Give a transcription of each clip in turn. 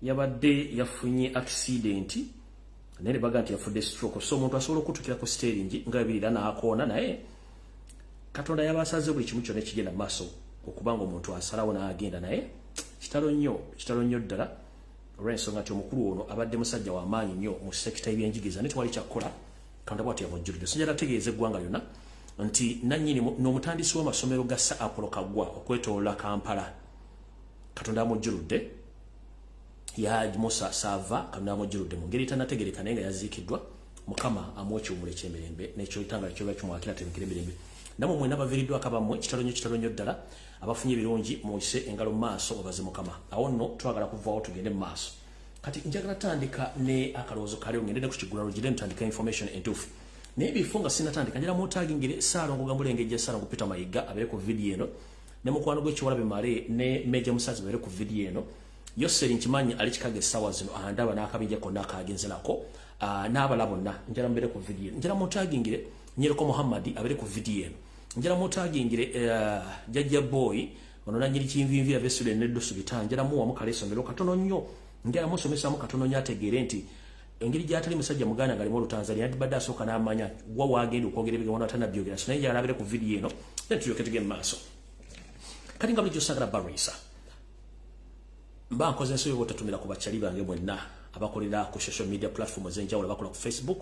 yabadde yafunye accident nene baga nti yafudde stroke so omuntu asobola okutukira ku steering nga birira n'akoona naye Katonda yabasaze buli kimu kyonna kigenda maaso okubanga omuntu asalawo n'agenda naye kitalo nnyo ddala olw'ensonga nti omukulu ono abadde musajja wa maanyi nnyo mu sekita y'ebyenjigiriza ne tewali kyakkola Katonda bw'atyo yamujjulidde sinjala tegeeza eggwanga lyonna nti nannyini n'omutandisi w'amasomero ga Sir Apollo Kaggwa okwetoloola Kampala Katonda amujjuludde ya Musa Sava Katonda amujjuludde mu ngeri tanategereka naye nga yaziikiddwa Mukama amuwe ekiwummulo eky'emirembe n'ekyo kitangala kyoba kimwakira temekera emirembe namwe mwena baviiriddwa akabamwe kitalo nnyo ddala abafunye ebirungi muyise engalo mu maaso obaze Mukama awo nno twagala kuvaawo tugende mu maaso kati njagala tandika ne akalowoozo kaleo ngende ne ku kigula lugire ntandika information entuufu naye bifo nga sinatandika njala mwotagingire Saalongo Gambulengejja Saalongo Peter Mayiga abeere ku vidiyo eno ne mukwano gw'Ekiwalabe Male ne Meja Musazi babeere ku vidiyo eno Yoseri Nkimanyi ali kikaga essaawa zino andaba n'akabinja konna akagenzerako n'abala bonna njala mubeere ku vidiyo njala mwotagingire Nyereko Muhammadi abeere ku vidiyo eno njala mwotagingire Jajja Boy ono nanyiri kinvinvi abesule neddo subita njala muwa mukale somero katono nnyo njala musomesa mu katono nnyo ategeere nti engeri gyatali musajja muganda ngali mu Tanzania badde asooka n'amanya gwa waagenda okwogera ebigambo atanabyogera so naye njala abeere ku vidiyo eno then tuyoke tugende maaso kati nga bulijjo sagala barisa mba nkoze ensobi bwotatumira ku bakyali bange mwenna abakolera ku social media platform ez'enjawulo abakola ku Facebook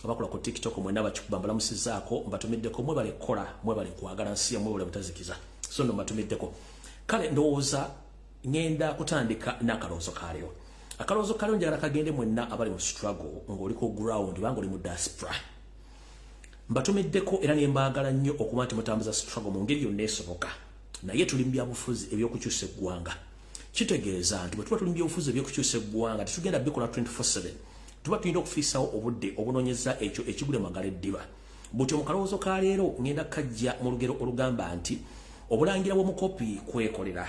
abakola ku TikTok mwenna bakikubambala musizaako mbatumiddeko mwebale kola mwebale kwagala nsiya mwebale mutazikiza so ndo mbatumiddeko kale ndowooza ngenda kutandika n'akalowoozo kaleo akalowoozo kaleo njagala kagende mwenna abali mu struggle ng'oli ku ground banga oli mu diaspora mbatumiddeko era ne mbaagala nnyo okuba nti mutambuza struggle mu ngeri yonna esoboka naye tuli mu byabufuzi ebyokukyusa eggwanga kitegeeza nti bwe tuba tuli mu byobufuzi ebyokukyusa eggwanga tetugenda bikola 24/7 tuba tulina okufiisawo obudde obunoonyeza ekyo ekigule magala eddiba butyo mu kalowoozo ka leero ngenda kajja mu lugero olugamba nti obulangira bw'omukopi kwekolera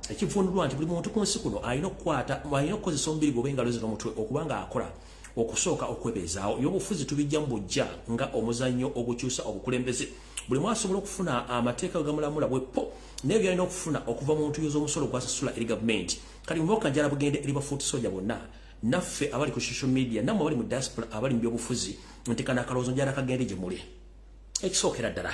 ekivundulwa nti buli muntu ku nsi kuno alina okukozesa omubiri gwe engalo z'omutwe okubanga akola okusooka okwebeezaawo y'obufuzi tubijja mu bujja nga omuzannyo ogukyusa obukulembeze buli mwasobola okufuna amateeka gamulamula bwepo naye byalina okufuna okuva mu ntuuyo z'omusolo gwasasula eri gavumenti kati muboka njala bugende eri bafuuti soja bonna naffe abali ku social media nammwe abali mu diaspora abali mu byobufuzi nti kana akalowoozo njala kagende gye muli ekisookera ddala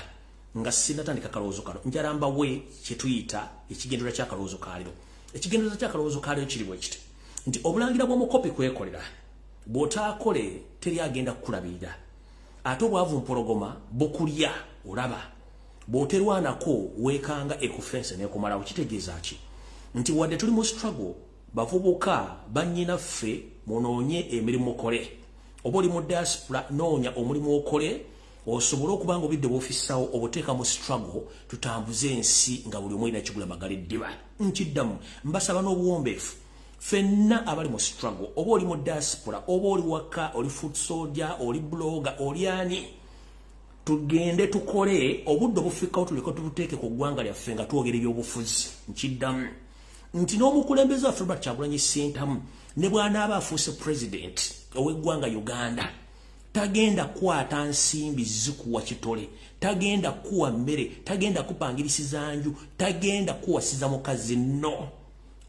nga sinatandika kalowoozo kano njala mbawe kye tuyita ekigendererwa ky'akalowoozo kaaliro ekigendererwa ky'akalowoozo kaaliro kiri bwe kiti nti obulangira bw'omukopi kwekolera bw'otaakole teri agenda kukulabirira ate obwavu mpologoma bukulya olaba bw'oterwanako weekanga ekufense neekumalawo kitegeeza ki nti wadde tuli mu struggle bavubuka bannyinaffe munoonye emirimu mukole oba oli mu diaspora noonya omulimu okole osobole okuba nga obidde bw'ofissawo obuteeka mu struggle tutambuze ensi nga buli omu alina kigula magala eddiba nkiddamu mbasaba n'obuwombeefu ffenna abali mu struggle oba oli mu diaspora oba oli waka oli foot soldier oli blogger oli ani tugende tukole obudde obufikawo tuleke tubuteeke ku ggwanga lyaffe nga twogera ebyobufuzi nkiddamu nti n'omukulembeze waffe Robert Kyagulanyi Ssentamu ne bw'anaaba afuuse president ow'eggwanga Uganda tagenda kukwata nsimbi zikuwa kitole tagenda kuwa mmere tagenda kupangirisiza nju tagenda kuwasiza mukazi no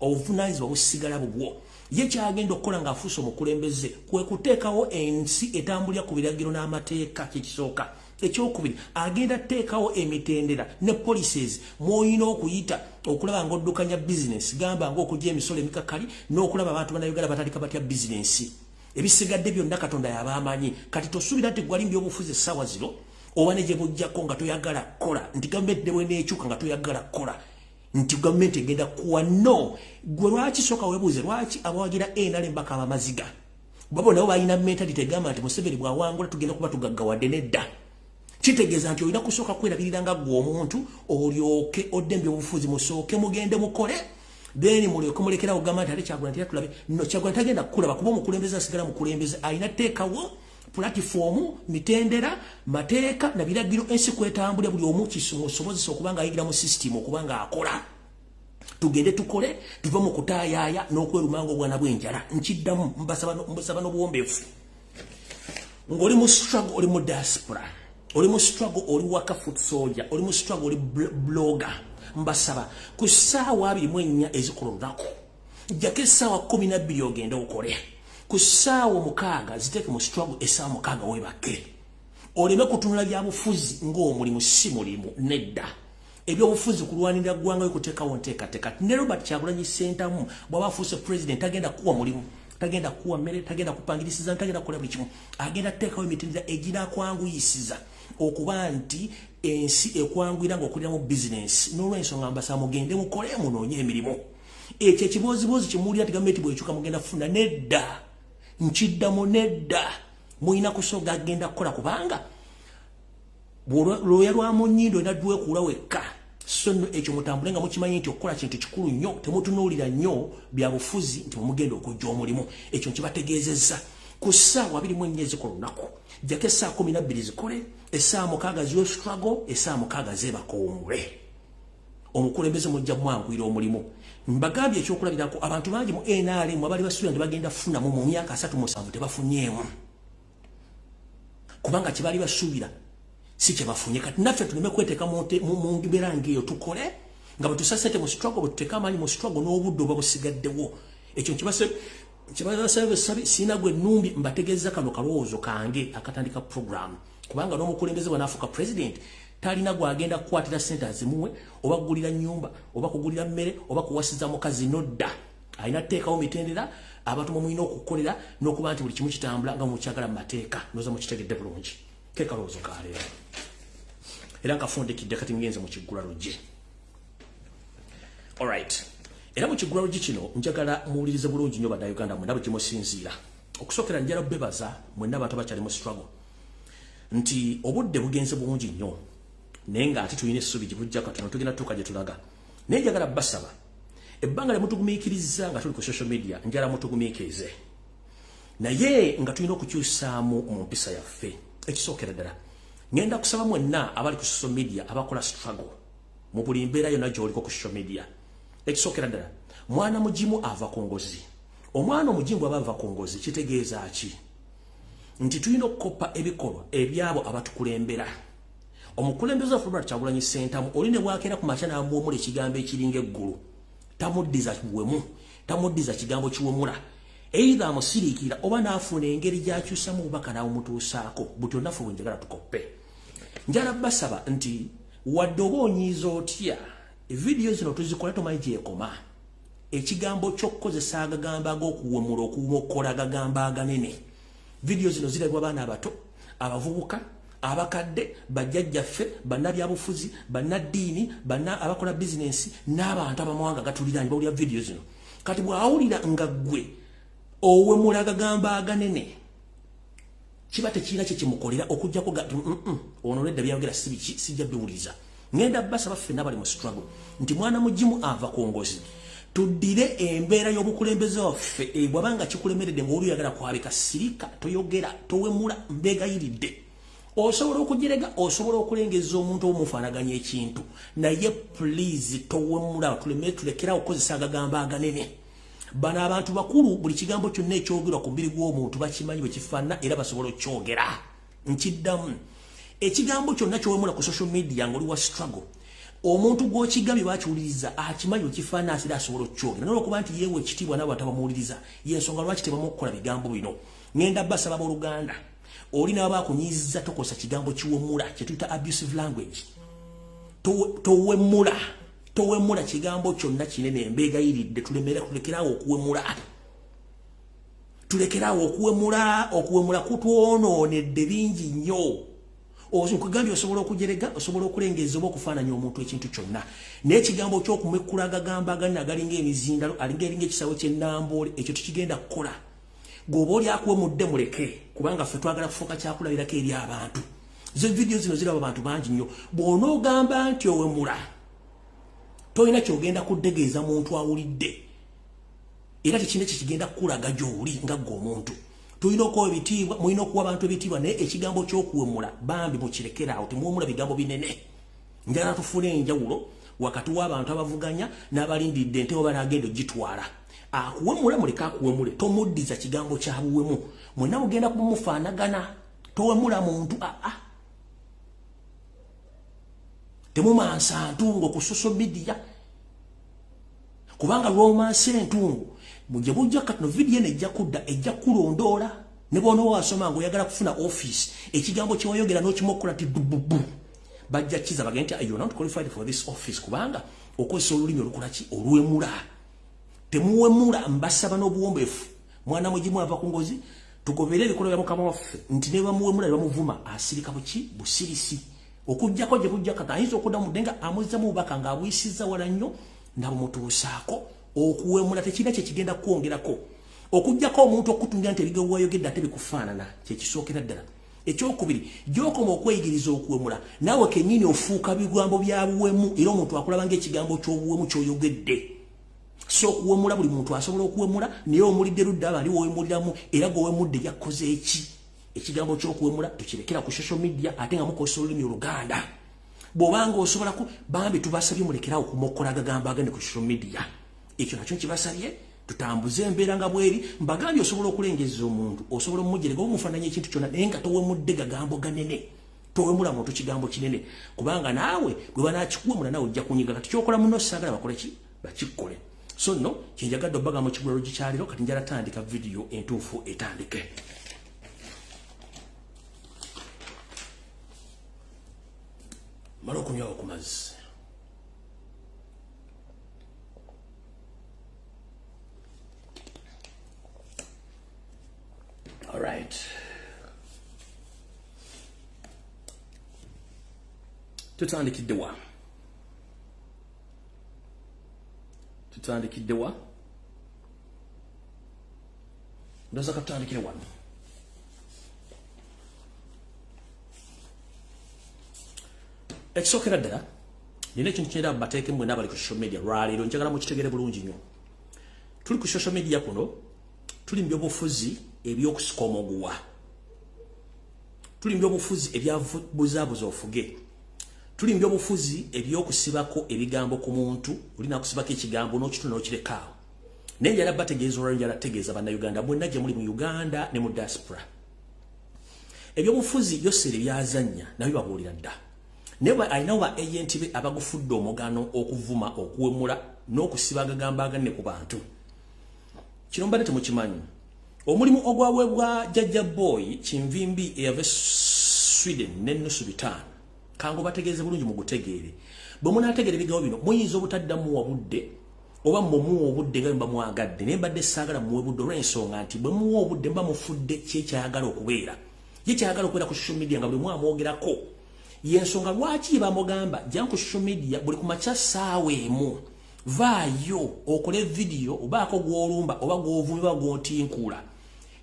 obuvunaanyizibwa busigala bubwo ye kyagenda okukola ng'afuuse omukulembeze kwe kuteekawo ensi etambulira ku biragiro n'amateeka kyekisooka ekyokubiri agenda teekawo emitendera ne policies mwolina okuyita okulaba ng'oddukanya bizinesi gamba ng'okugya emisolo emikakali n'okulaba abantu bannayuganda batandika batya bizinesi ebisigadde byonna Katonda y'abamanyi kati tosuubira nti gwali mu byobufuzi essaawa zino oba ne gye bujjako nga toyagala kukola nti gavumenti bweneekyuka nga toyagala kukola nti gavumenti egenda kuwa no gwe lwaki sooka weebuuze lwaki abawagira NRM bakaba amaziga babo nabo balina mentality egamba nti Museveni bw'awangula tugenda kuba tugaggawadde nedda kitegeeza nti olina kusooka kwerabirira nga gwe omuntu olyoke odde mu byobufuzi musooke mugende mukole then mulyoke mulekerawo gamba nti ate Kyagulanyi teyatulabe no Kyagulanyi tagenda kukulaba kuba omukulembeze asigala mukulembeze alina teekawo platform mitendera mateeka na biragiro ensi kwetambulira buli omu kisobozesa okubanga ayigira mu system okubanga akola tugende tukole tuve mu kutaayaaya n'okwerumanga obwana bw'enjala nkiddamu mbasaba n'obuwombeefu ng'oli mu struggle oli mu diaspora oli mu struggle oli waka foot soldier oli mu struggle oli blogger mbasaba ku ssaawa 24 ezikola olunaku jjako essaawa 12 ogenda okole ku ssaawa 6 ziteeke mu struggle essaawa 6 weebake oleme kutunula byabufuzi ng'omulimu si mulimu nedda ebyobufuzi kulwanirira ggwanga we kuteekawo nteekateeka ne Robert Kyagulanyi Ssentamu bw'aba afuuse president tagenda kuwa mulimu tagenda kuwa mmere tagenda kupangirisiza tagenda kukola buli kimu agenda kuteekawo emitendera eginakwanguyisiza okuba nti ensi ekwanguyira ng'okuliramu bizinensi n'olw'ensonga mbasa mugende mukole munoonye emirimu ekyo ekibooziboozi kimuwulira nti gavumenti bw'ekyuka mugenda kufuna nedda nkiddamu nedda muyina kusoga agenda kukola kubanga lwoya lwa munyindo enaddwekuula wekka so nno ekyo mutambule nga mukimanyi nti okukola kintu kikulu nnyo temutunuulira nnyo bya bufuzi nti mumugenda okujja omulimu ekyo nkibategeezezza ku ssaawa 24 ezikola olunaku jjako essaawa 12 zikole essaawa 6 ziyo struggle essaawa 6 zeebakowumule omukulembeze mujja mwanguyira omulimu mbagambye ekyokulabirako abantu bangi mu NRM abali basuubira nti bagenda kufunamu mu myaka 37 tebafunyeemu kubanga kibali basuubira si kyebafunye kati naffe tuleme kweteeka mu mbeera ng'eyo tukole nga bwe tusasete mu struggle bwe tuteeka amaanyi mu struggle n'obudde oba busigaddewo ekyo kibasabe siina gwe nnumbi mbategeeza kano kalowoozo kange akatandika program kubanga n'omukulembeze bwanaafuuka president talina gwagenda kukwatira ssente azimuwe oba kugulira nnyumba oba kugulira mmere oba kuwasiza mukazi nodda alina teekawo mitendera abantu mumulina okukolera n'okuba nti buli kimu kitambula nga mukyagala mu mateeka noza mukitegedde bulungi kekalowoozo kaleero era nkafundikidde kati ngenze mu kiggula lujje alright era mu kiggula lujje kino njagala muwulirize bulungi nnyo bannayuganda mwenna bwe kimusinziira okusookera njala bebaza mwenna abantu abakyali mu struggle nti obudde bugenze bulungi nnyo naye ng'ate tulina essuubi gye bujja katono tugenda tuuka gye tulaga naye njagala basaba ebbanga lye mutugumiikiriza nga tuli ku social media njala mutugumiikirize naye nga tulina okukyusaamu mu mpisa yaffe ekisookera ddala ngenda kusaba mwenna abali ku social media abakola struggle mu buli mbeera yonna gy'oliko ku social media ekisookera ddala mwana mugimu ava ku ngozi omwana omugimu bw'aba ava ku ngozi kitegeeza ki nti tulina okukoppa ebikolwa ebyabo abatukulembera omukulembeze wa Robert Kyagulanyi Ssentamu oli ne bwakera ku makya n'amuwomula ekigambo ekiringa eggulu tamuddiza kiwemu tamuddiza kigambo kiwemula either amusiriikira oba n'afuna engeri gy'akyusamu obubaka n'abumutuusaako buti olunafu bwe njagala tukoppe njala basaba nti wadde oba onyiiza otya evidiyo zino tuzikola tomanyi gyekoma ekigambo ky'okukozesa agagambo ag'okuwemula okukola agagambo aganene vidiyo zino zirabibwa baana abato abavubuka abakadde bajjajjaffe bannabyabufuzi bannaddiini abakola bizinensi n'abantu abamawanga gatuliraanye bawulira vidiyo zino kati bw'awulira nga ggwe owemula agagambo aganene kiba tekirina kye kimukolera okuggyako ono nedda byayogera sijja biwuliriza ngenda basaba ffenna bali mu struggle nti mwana mugimu ava ku ngozi tuddire embeera y'obukulembeze waffe bw'abanga kikulemeredde ng'oli oyagala kwabika sirika toyogera towemula mbeegayiridde osobola okugirega osobola okulengeza omuntu omufaanaganya ekintu naye please towemula tulekera okukozesa agagambo aganene bano abantu bakulu buli kigambo kyonna ekyogerwa ku mbiri gw'omuntu bakimanyi bwe kifaanana era basobola okyogera nkiddamu ekigambo kyonna kyowemula ku social media ng'oli wa struggle omuntu gw'okigambye bakiwuliriza akimanyi bwe kifaanana asira asobola okukyogera n'olwokuba nti yeewa ekitiibwa n'abantu abamuwuliriza y'ensonga lwaki tebamu okukola bigambo bino ngenda basaba abooluganda oli nabo bakunyiiziza tokozesa kigambo kiwemula kye tuyita abusive language towemula kigambo kyonna kinene embeegayiridde tulekerawo okuwemula kutwonoonedde bingi nnyo okugambye osobola okujerega osobola okulengeza oba okufaananya omuntu ekintu kyonna naye ekigambo ky'okumekkula agagambo aganene agalinga emizindalo eringa ekisawo ky'ennamboole ekyo tukigenda kukola gwoba oli akuwemudde muleke kubanga ffe twagala kufuuka kyakulabirako eri abantu zo vidiyo zino ziraba abantu bangi nnyo bw'onoogamba nti owemula tolina kyogenda kuddegeeza muntu awulidde era tekirina kyekigenda kukulaga gy'oli nga ggwe omuntu tulina okuwa ebitiibwa mulina okuwa abantu ebitiibwa naye ekigambo ky'okuwemula bambi mukirekera awo temuwemula bigambo binene njagala tufune enjawulo wakati w'abantu abavuganya n'abalindidde ente oba n'agenda ogitwala akuwemula muleka akuwemule tomuddiza kigambo kya buwemu mwenna mugenda kumufaanagana towemula muntu temumansa ntungo ku social media kubanga lw'omansa entungo bujja bujja kati no video ejja kudda ejja kulondola ne bono wasoma ngo yagala kufuna office ekigambo kyoyogera no kimokola ti bububu bajja kiza bagenti are you not qualified for this office kubanga okozesa olulimi olukolaki olwemula temuwemula mbasaba n'obuwombeefu mwana mugimu ava ku ngozi tugobere ebikolo bya mukama waffe nti ne bamuwemula ne bamuvuma asirika buki busirisi okujjako gye bujja kati ayinza okudda mu ddenga amuzza mu bubaka ng'abuyisizza wala nnyo nabamutuusaako okuwemula tekirina kye kigenda kwongerako okujjako omuntu okutungira nti ebigewo wayogedde ate bikufaanana kye kisookera ddala ekyokubiri gy'okoma okweyigiriza okuwemula naawe kennyini ofuuka bigambo bya buwemu era omuntu akulaba ng'ekigambo ky'obuwemu ky'oyogedde so okuwemula buli muntu asobola okuwemula naye omulidde ludda abali wowemuliramu era gwewemudde yakoze eki ekigambo ky'okuwemula tukirekera ku social media ate nga mukozesa olulimi oluganda bw'obanga osobola ku bambi tubasabye mulekerawo kumokola agagamba agende ku social media ekyo nakyo kibasabye tutambuze embeera nga bweri mbagambye osobola okulengeza omuntu osobola omumugereka omufaananya ekintu kyonna naye nga towemudde gagambo ganene towemula muntu kigambo kinene kubanga naawe bwe banakikuwemula naawe ojja kunyigala tukyokola muno saagala bakole ki bakikole so no kyenjagadde obbaga mu kigulalo gikyaliro kati njala tandika video entuufu etandike mala okunywawo ku mazzi all right tutandikidde wa ndoza katandikire wano ekisookera ddala nina ekintu kyenda bateeke mwe n'abali ku social media lwaleero njagala mukitegere bulungi nnyo tuli ku social media kuno tuli mu byobufuzi ebyokusika omuguwa tuli mu byobufuzi ebyabuzaabuza ofuge tuli mu byobufuzi ebyokusibako ebigambo ku muntu olina kusibako ekigambo n'okituna n'okirekawo naye njala bategeeza olwaliro njala tegeeza bannayuganda mwenna gye muli mu uganda ne mu diaspora ebyobufuzi byosere byazannya nabyo babuulira dda naye alinawo ba agenti be abagufudde omugano okuvuma okuwemula n'okusiba agagambo aganene ku bantu kino mbadde temukimanyi omulimu ogwaweebwa jjajja boy kinvimbi eyava Sweden n'ennusu 5 kango bategeeze bulungi mu gutegeere bwe munaategeera ebigambo bino muyinza obutaddamu wabudde oba mumuwa obudde nga mba mwagadde naye mbadde saagala muwe budde olw'ensonga nti bwe muwa obudde mba mufudde kyekyayagala okubeera ye kyayagala okubeera ku social media nga bwe mwamwogerako yensonga lwaki bamugamba jja ku social media buli kumakya ssaawa emu vaayo okole video obaako gw'olumba oba gw'ovumye oba gw'otinkula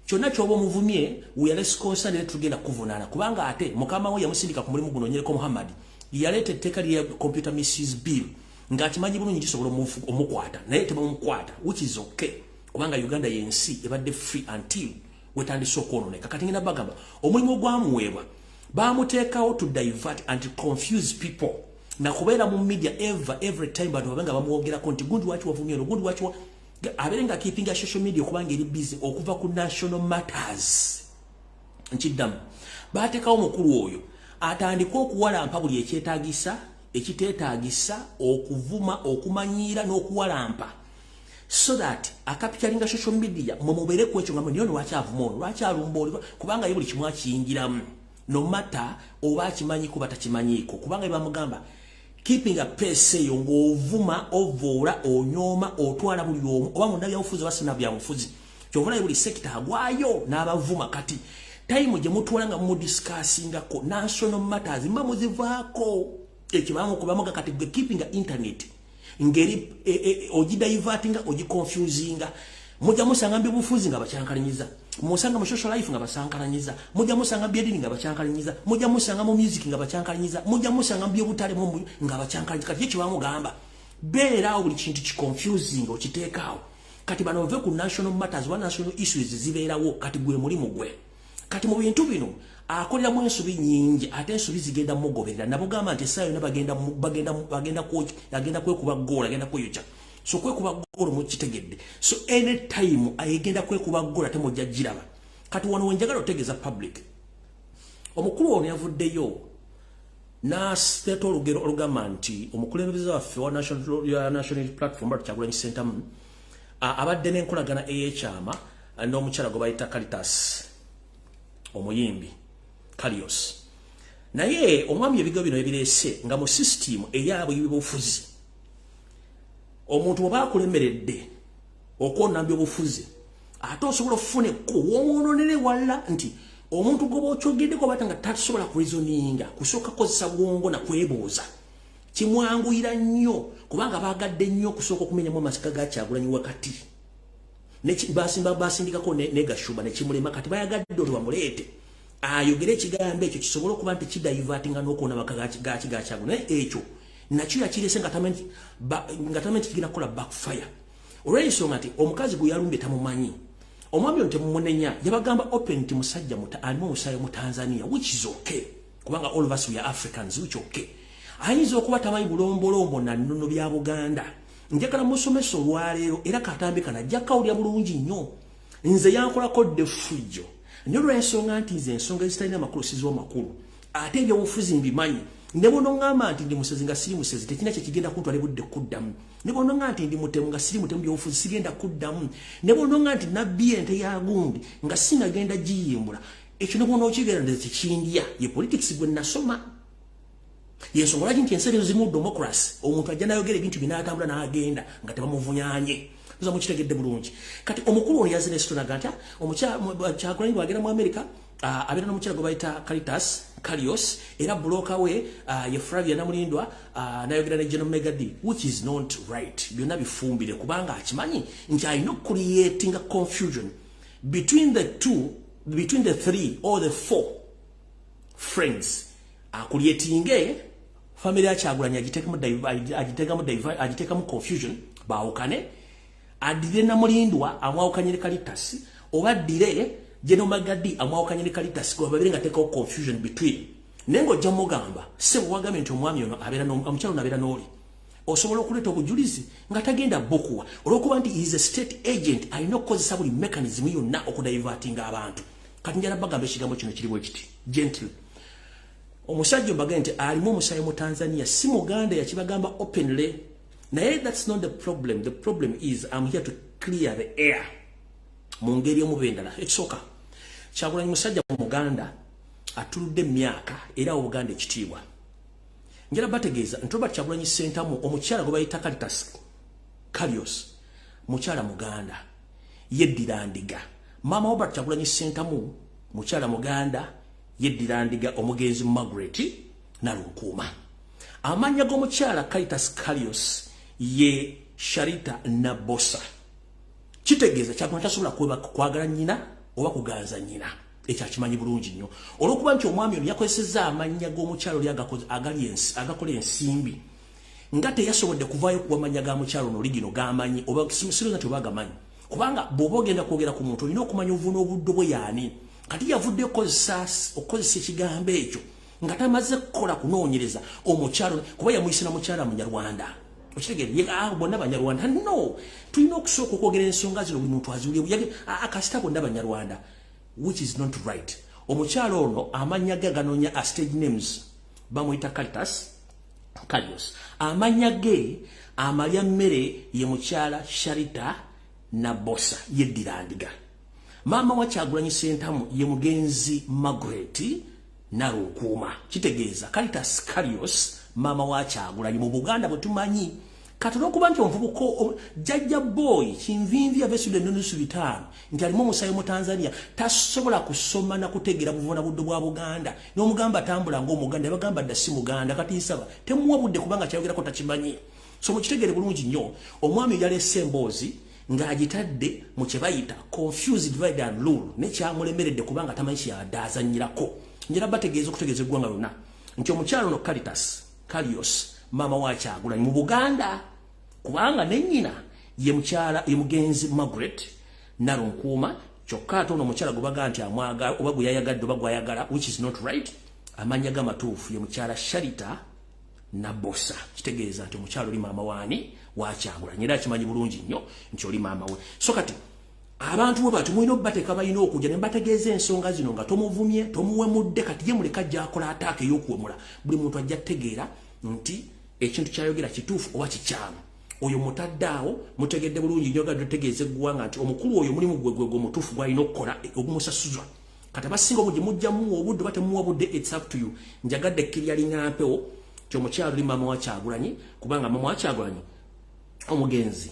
kyonna ky'oba omuvumye weyalesikonsa tugenda kuvunaana kubanga ate mukama we yamusindika ku mulimu guno Nyereko Muhammad yaleeta etteeka lya computer misuse bill ng'akimanyi bulungi kisobola omukwata naye tebamukwata which is okay kubanga Uganda yensi ebadde free until wetandise okwonooneka kati ngenda bagamba omulimu ogwamuweebwa bamuteekawo to divert and confuse people na kubeera mu media every time bantu babanga bamuwogerako nti gundi waki wavumye ono gundi waki abeere nga keepinga social media okubanga eri busy okuva ku national matters nkiddamu baateekawo mukulu oyo atandika okuwalampa buli ekyetaagisa ekiteetaagisa okuvuma okumanyiira n'okuwalampa so that akapitalinga social media mumubeere ku ekyo nga niyo lwaki avuma ono lwaki alumba oli kubanga ye buli kimu akiyingiramu no matter oba akimanyiko batakimanyiiko kubanga bamugamba keeping a pace eyo ng'ovuma ovoola onyooma otwala buli omu oba munnabyabufuzi oba sinnabyabufuzi kyovulayo buli sekita agwayo n'abavuma kati tayimu gye mutwala nga mumudisikasingako national matters mba muzivaako ekibamu okubamuga kati gwe keeping a internet ngeri ogidivertinga ogiconfusinga mujja musanga mbyobufuzi nga bakyankalanyiza musanga mu social life nga basankalanyiza mujja musanga byedini nga bakyankalanyiza mujja musanga mu music nga bakyankalanyiza mujja musanga byobutale mu nga bakyankalanyiza kati ekyo bamugamba beera buli kintu kiconfusing okiteekaawo kati bano bave ku national matters wa national issues zibeerawo kati gwe mulimu gwe kati mu bintu bino akoleramu ensobi nyingi ate ensobi zigenda mugoberera nabugamba nti essaawa yonna bagenda kwekuba goola agenda kweyokya so kwekuba goola mukitegedde so anytime ayegenda kwekuba goola temujja giraba kati wano wenjagala otegeeza public omukulu ono yavuddeyo n'asteeta olugero olugamba nti omukulembeze waffe wa national platform Kyagulanyi Ssentamu abadde n'enkolagana ey'ekyama n'omukyala gwe bayita Caritas omuyimbi Kalios. Naye omwami ebigo bino ebireese nga mu system eyabwe y'obufuzi omuntu oba akulemeredde okwonna by'obufuzi ate osobola okufuna ekkubo w'omwononere walla nti omuntu gwe bw'okyogeddeko bata nga tasobola kureasoninga kusooka kukozesa bwongo na kwebuuza kimwanguyira nnyo kubanga baagadde nnyo okusooka okumenyamu amasika ga Kyagulanyi wakati basindikako ne Gashuba ne kimulema kati bayagadde olwo bamuleete ayogere ekigambo ekyo kisobola okuba nti kidaivatinga n'okuwona amaka ga Kyagulanyi ekyo nakyo yakirese nga tamenti kigenda kukola backfire olw'ensonga nti omukazi gwe yalumbye tamumanyi omwami ono temumunenya yabagamba open nti musajja alimu omusaayi mu Tanzania which is okay kubanga all of us we are Africans which okay ayinza okuba tamanyi bulombolombo na nnono bya Buganda njagala musomesa olwaleero era katambi kana ajja kawulya bulungi nnyo nze yankolako defujjo n'olw'ensonga nti nze ensonga ezitalina makulu siziwa makulu ate ebyobufuzi mbimanyi ne bono ngamba nti ndi musezi nga siri musezi tekina kye kigenda kuntwala budde kuddamu ne bono nga nti ndi mutemu nga siri mutemu byobufuzi sigenda kuddamu ne bono nga nti nabbi ente ya gundi nga sinagenda giyimbula ekyo ne bono okigera nze tekindya ye politics gwe nasoma yensonga lwaki nti ensi zimu democracy omuntu ajja nayogera ebintu binaatambula n'agenda nga tebamuvunyanye nza mukitegedde bulungi kati omukulu ono yazina esitonaga nti Kyagulanyi bwagenda mu America abeera n'omukyala gwe bayita Caritas Kalios era buloka we ye Flavia Namulindwa nayogera ne General Megadi which is not right byonna bifumbire kubanga akimanyi nti alina creating a confusion between the three or the four friends creating family ya Kyagulanyi agitekamu confusion baawukane adire Namulindwa amwawukanye ne Caritas oba adire General Magadi amwawukanye ne Caritas kuba babiri nga teka confusion between nengo jamugamba sebo wagamye nti omwami ono abeera n'omukyalo n'abeera n'oli osobola okuleeta obujulizi nga tagenda bokuwa olw'okuba nti is a state agent alina okukozesa buli mechanism yonna okudivertinga abantu kati njala bagamba ekigambo kino kiri bwe kiti gently omusajja mbagamba nti alimu omusaayi mu Tanzania si Muganda yakibagamba openly naye that's not the problem is I'm here to clear the air mu ngeri omubendala ekisooka Kyagulanyi musajja mu Muganda atuludde emyaka era Obuganda ekitiibwa njala bategeeza nti Robert Kyagulanyi Ssentamu omukyala gwe bayita Caritas Kalios mukyala Muganda yeddira ndiga mama Robert Kyagulanyi Ssentamu mukyala Muganda yeddira ndiga omugenzi Margaret Nalunkuuma amanya g'omukyala Caritas Kalios ye Sharita Nabosa kitegeeza Kyagulanyi tasobola kwagala nnyina oba kuganza nnyina ekyakimanyi bulungi nnyo olw'okuba nti omwami ono yakozesezza amanya g'omukyalo oli agakola ensimbi nga teyasobodde kuvaayo kuwa amanya ga mukyalo ono oli gino gamanyi oba siroza nti oba agamanyi kubanga bw'oba ogenda kwogera ku muntu olina okumanya ovuuna obuddo bwe yaani kati yavudde okukozesa ekigambo ekyo nga tamaze kukola kunoonyereza omukyalo kuba yamuyise na mukyala munyarwanda okitegere bonna banyarwanda no tulina okusooka okwogera ensonga zino buli muntu aziwulye akasita bonna banyarwanda which is not right omukyalo ono amanya ge ganoonya a stage names bamuyita Caritas Kalios amanya ge amalya mmere ye mukyala Sharita Nabosa yeddira ndiga mama wa Kyagulanyi Ssentamu ye mugenzi Margaret Nalunkuuma kitegeeza Caritas Kalios mama wa Kyagulanyi mu Buganda bwe tumanyi kati n'okuba nti omuvubuko jjajja boy kinvinvi avesudde n'olusu bitaano nti alimu omusaayi mu Tanzania tasobola kusoma na kutegeera buvuuna buddo bwa Buganda n'omugamba atambula ng'Omuganda yabagamba dda si Muganda kati nsaba temuwa budde kubanga kyayogerako takimanyi so mukitegere bulungi nnyo omwami yalese emboozi ng'agitadde mu kye bayita confused divide and rule nekyamulemeredde kubanga tamanyi kyadaazannyirako njala bategeeza okutegeeza eggwanga lyonna nti omukyalo ono Caritas Kalios mama wa Kyagulanyi mu Buganda kubanga nennyina ye mugenzi Margaret Nalunkuuma kyokka ate ono omukyala gwe bagaa nti amwagala oba gwe yayagadde oba gwayagala which is not right amanya g'amatuufu ye mukyala Sharita Nabosa kitegeeza nti omukyala oli maama waani wa Kyagulanyi era akimanyi bulungi nnyo nti oli maama we so kati abantu bwe bati mulina obbateeka balina okujja ne mbategeeza ensonga zino nga tomuvumye tomuwemudde kati ye muleka gy'akola ataaka ey'okuwemula buli muntu ajja kutegeera nti ekintu kyayogera kituufu oba kikyamu oyo mutaddaawo mutegedde bulungi nnyo nga tutegeeze eggwanga nti omukulu oyo mulimu gwe mutuufu gw'alina okukola ogumusasuzwa kati abasinga obungi mujjamuwa obudde batemuwa budde it's up to you njagadde ekkiryalinga mpewo kyomukyalo oli mama wa Kyagulanyi kubanga mama wa Kyagulanyi omugenzi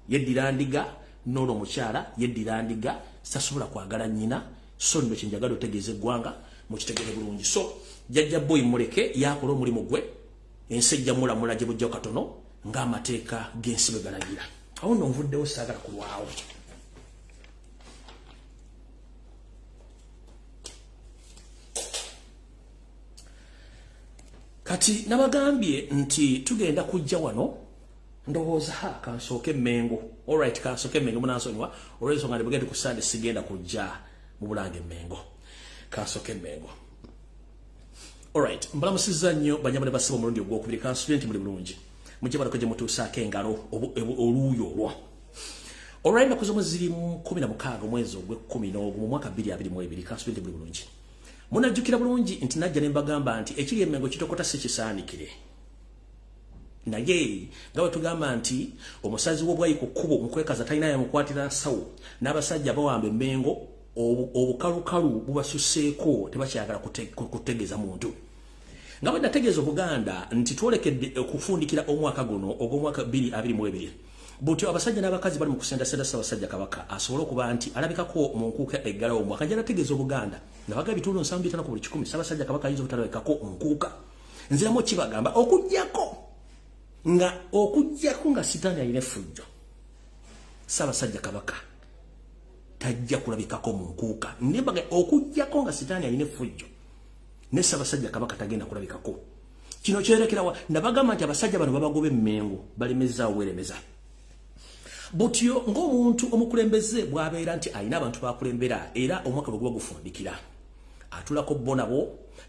yeddira ndiga n'olwo omukyala yeddira ndiga sasobola kwagala nnyina so nno kyenjagala otegeeze eggwanga mukitegere bulungi so jjajja boy muleke yakola omulimu gwe ensi ejja mulamula gye bujjawo katono ng'amateeka g'ensi bwe galagira awo nno nvuddewo saagala kulwawo kati nabagambye nti tugenda kujja wano ndowooza kansooke Mengo alright kansooke Mengo munansonyiwa olw'ensonga ndi bugende ku Sunday sigenda kujja mu Bulange Mengo kansooke Mengo alright mbalamusizza nnyo banyamale basiba omulundi ogwokubiri kansooke muli bulungi mujje balako gye mutuusaako engalo oluuyi olwo alright naku zomwe ziri 16 omwezi ogw'ekkumi n'ogumu mu mwaka 2022 kansooke muli bulungi munajjukira bulungi nti najja ne mbagamba nti ekiri emengo kitokota si kisaanikire naye nga bwe tugamba nti omusazi w'obwayi ku kkubo mukwekaza talina yamukwatira nsawo n'abasajja bawamba emengo obukalukalu bubasuseeko tebakyagala kutegeeza muntu nga bwe nategeeza Obuganda nti twolekedde okufundikira omwaka guno ogw'omwaka 2022 butyo abasajja n'abakazi bali mu kusendasenda Ssaabasajja Kabaka asobole okuba nti alabikako mu nkuuka eggalawo omwaka nja nategeeza Obuganda nabaga ebitundu 75 ku buli 10 Ssaabasajja Kabaka ayinza obutalabikako nkuuka nziramu kibagamba okujjako nga sitaani alina effujjo Ssaabasajja Kabaka tajja kulabikako mu nkuuka nembaga okujjako nga sitaani alina effujjo ne Ssaabasajja Kabaka tagenda kulabikako kino kyerekerawa nabagamba nti abasajja bano babagoba emmengo balemezaawo bweremeza butyo ng'omuntu omukulembeze bw'abeera nti alina abantu bakulembera era omwaka bwe guba gufundikira atulako bo nabo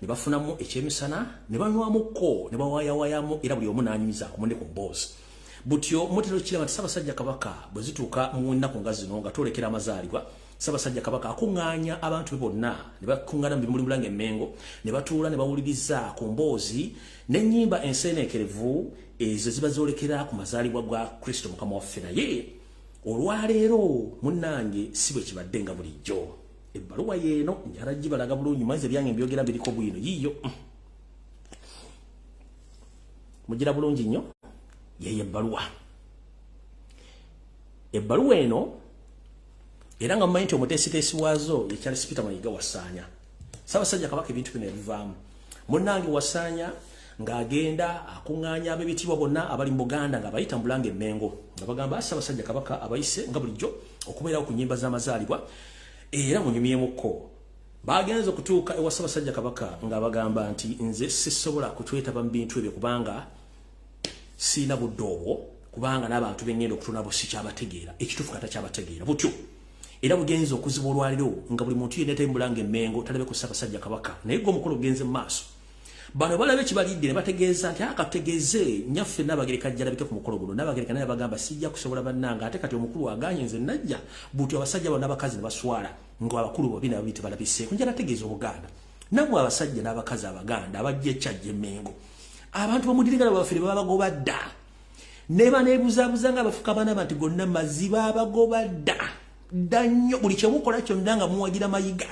ne bafunamu ekyemisana ne banywamukko ne bawaayawayamu era buli omu n'anyumiza ku munne ku mboozi butyo mutero kiraba nti Ssaabasajja Kabaka bwe zituuka mu nnaku nga zino nga twolekera amazaalibwa Ssaabasajja Kabaka akuŋŋaanya abantu be bonna ne bakuŋŋaana mu bimuli Bulange Mengo ne batuula ne bawuliriza ku mboozi n'ennyimba enseeneekerevu ezo ziba zoolekera ku mazaalibwa ga Kristo Mukama waffe naye olwaleero munnange si bwe kibadde nga bulijjo ebbaluwa yeeno njala gibalaga bulungi maize byange mbyogera biriko bwino yiyo mugira bulungi nnyo yeyo ebbaluwa eno era nga mmanyi nti omuteesiteesi waazo ye Charles Peter Mayiga Wasaanya Ssaabasajja Kabaka ebintu bino ebivaamu munnange Wasaanya ng'agenda akuŋŋaanya ab'ebitiibwa bonna abali mu Buganda nga bayita mu Bulange Mengo nga bagamba Ssaabasajja Kabaka abayise nga bulijjo okubeerawo ku nnyimba z'amazaalibwa era munyumyemukko bagenze okutuuka ewa Ssaabasajja Kabaka nga bagamba nti nze sisobola kutwetaba mu bintu ebyo kubanga siina budde obwo kubanga n'abantu bengenda okutuna bo sikyabategeera ekituufu kata kyabategeera butyo era bugenze okuziba olwaliro nga buli muntu yenna mu Bulange Mengo talabe ku Ssaabasajja Kabaka naye gwe omukolo ogenze mu maaso bano balabe kibalidde ne bategeeza nti akategeeze nyaffe Nnabagereka ajjalabike ku mukolo guno Nnabagereka naye bagamba sijja kusobola bannanga ate kati omukulu aganye nze najja butyo abasajja bano n'abakazi ne baswala ng'abakulu bobi nabo bite balabiseeko njala tegeeza Obuganda namwe abasajja n'abakazi Abaganda abajja ekyajja Mengo abantu bamudirigala bafere babagoba dda ne baneebuzaabuza nga bafuka banaba nti gonna maziba abagoba dda nnyo buli kyemukola kyonna nga muwagira Mayiga